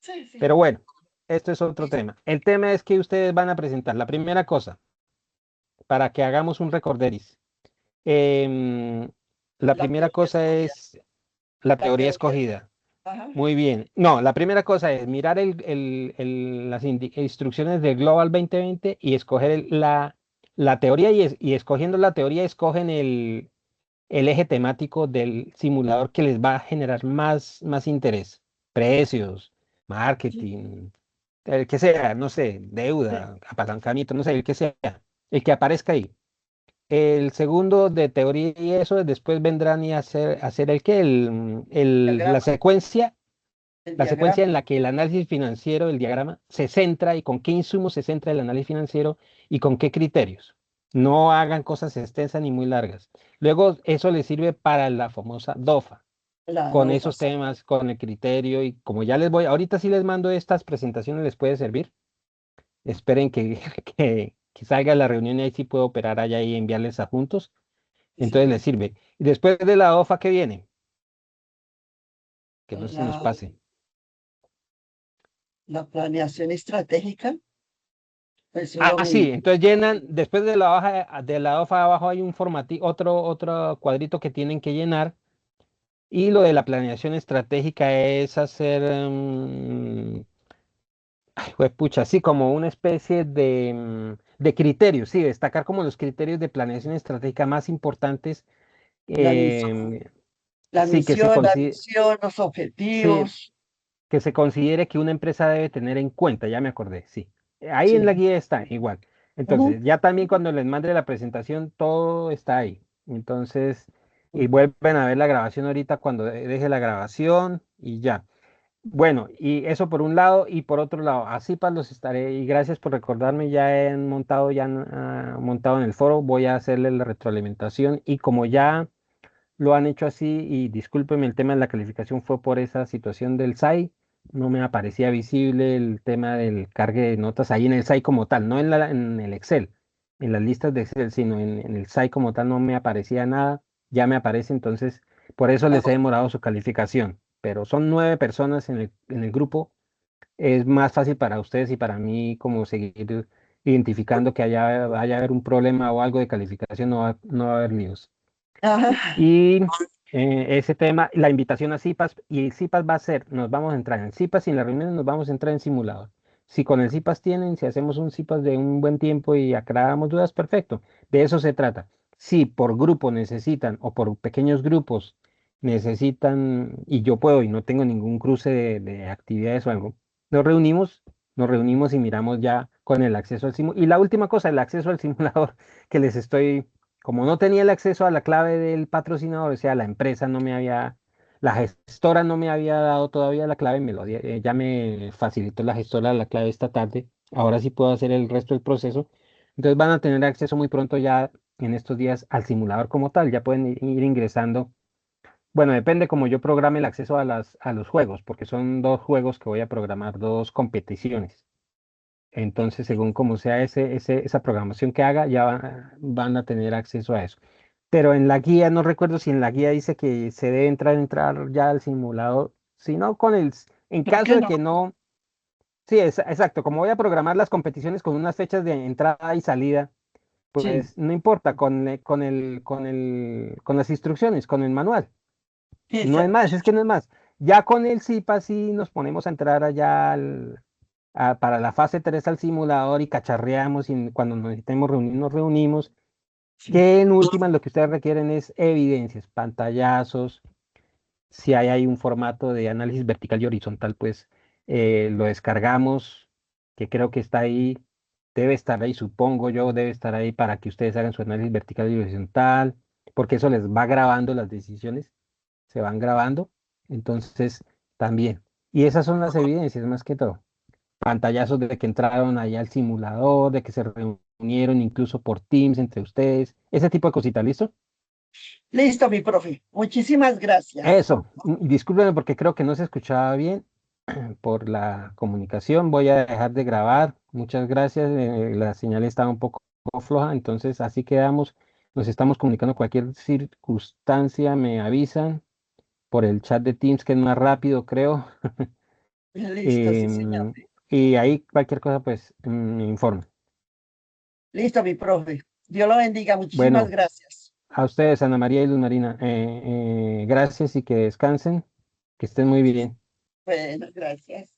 Sí, sí. Pero bueno, esto es otro Listo. tema. El tema es que ustedes van a presentar la primera cosa para que hagamos un recorderis. Em, la La primera teoría cosa escogida. es la La teoría teoría. escogida. Ajá. Muy bien. No, la primera cosa es mirar las instrucciones del Global 2020 y escoger la teoría y escogiendo la teoría escogen el eje temático del simulador que les va a generar más interés. Precios, Sí, marketing, el que sea, no sé, sí. deuda, apalancamiento, no sé, el que sea, el que aparezca ahí. el segundo de teoría y eso, después vendrán y hacer el qué, Diagrama, el la secuencia diagrama, en la que el análisis financiero, el diagrama, se centra y con qué insumos se centra el análisis financiero y con qué criterios. No hagan cosas extensas ni muy largas. Luego, eso les sirve para la famosa DOFA, la con DOFA, esos sí. temas, con el criterio y como ya les voy, ahorita sí les mando estas presentaciones, les puede servir. Esperen que, que salga la reunión y ahí sí puedo operar allá y enviarles adjuntos. Sí, Entonces señor. les sirve. Y después de la OFA que viene, que no se nos La, pase. la planeación estratégica, eso es lo Ah, sí, mismo. entonces llenan, después de la hoja abajo hay un otro cuadrito que tienen que llenar. Y lo de la planeación estratégica es hacer, ay, juepucha, sí, como una especie de criterios, sí, destacar como los criterios de planeación estratégica más importantes, La misión, em, la sí, misión, la visión, los sí, objetivos, que se considere que una empresa debe tener en cuenta, ya me acordé, sí. Ahí en la sí. guía está, igual. Ujú. Entonces, ya también cuando les mande la presentación, todo está ahí. Entonces, y vuelven a ver la grabación ahorita cuando deje la grabación y ya. Bueno, y eso por un lado, y por otro lado, así para los estaré, y gracias por recordarme, ya he montado, montado en el foro, voy a hacerle la retroalimentación, y como ya lo han hecho así y discúlpeme, el tema de la calificación fue por esa situación del SAI, no me aparecía visible el tema del cargue de notas ahí en el SAI como tal, no en el Excel, en las listas de Excel, sino en el SAI como tal no me aparecía nada, ya me aparece, entonces por eso les he demorado su calificación, pero son 9 personas en el grupo, es más fácil para ustedes y para mí como seguir identificando que vaya a haber un problema o algo de calificación, no va a haber líos. Ajá. Y ese tema, la invitación a CIPAS, y el CIPAS va a ser, nos vamos a entrar en CIPAS y en las reuniones nos vamos a entrar en simulador. Si con el CIPAS tienen, si hacemos un CIPAS de un buen tiempo y aclaramos dudas, perfecto. De eso se trata. Si por grupo necesitan o por pequeños grupos necesitan, y yo puedo y no tengo ningún cruce de actividades o algo, nos reunimos, nos reunimos y miramos ya con el acceso al simulador. Y la última cosa, el acceso al simulador que les estoy como no tenía el acceso a la clave del patrocinador, o sea, la empresa no me había, la gestora no me había dado todavía la clave, ya me facilitó la gestora la clave esta tarde, ahora sí puedo hacer el resto del proceso. Entonces van a tener acceso muy pronto ya en estos días al simulador como tal, ya pueden ir ingresando. Bueno, depende como yo programe el acceso a los juegos, porque son 2 juegos que voy a programar, 2 competiciones. Entonces, según como sea esa programación que haga, ya van a tener acceso a eso. Pero en la guía, no recuerdo si en la guía dice que se debe entrar ya al simulador, si no con en Creo caso que de no. que no, sí, exacto, como voy a programar las competiciones con unas fechas de entrada y salida, Sí, pues no importa, con las instrucciones, con el manual. No es exacto. más, es que no es más. Ya con el CIPA sí nos ponemos a entrar allá para la fase 3 al simulador y cacharreamos y cuando nos necesitemos reunir, nos reunimos. Sí. Que en últimas lo que ustedes requieren es evidencias, pantallazos. Si hay un formato de análisis vertical y horizontal, pues lo descargamos, que creo que está ahí, debe estar ahí, supongo yo, debe estar ahí para que ustedes hagan su análisis vertical y horizontal, porque eso les va grabando las decisiones, se van grabando. Entonces, también. Y esas son las evidencias, más que todo. Pantallazos de que entraron ahí al simulador, de que se reunieron incluso por Teams entre ustedes, ese tipo de cositas, ¿listo? Listo, mi profe. Muchísimas gracias. Eso, discúlpenme porque creo que no se escuchaba bien por la comunicación. Voy a dejar de grabar. Muchas gracias. La señal estaba un poco floja, entonces así quedamos. Nos estamos comunicando cualquier circunstancia, me avisan por el chat de Teams que es más rápido, creo. Listo, sí, señor. Y ahí cualquier cosa, pues me informa. Listo, mi profe. Dios lo bendiga. Muchísimas Bueno, gracias. a ustedes, Ana María y Luz Marina, gracias y que descansen, que estén muy bien. Bueno, gracias.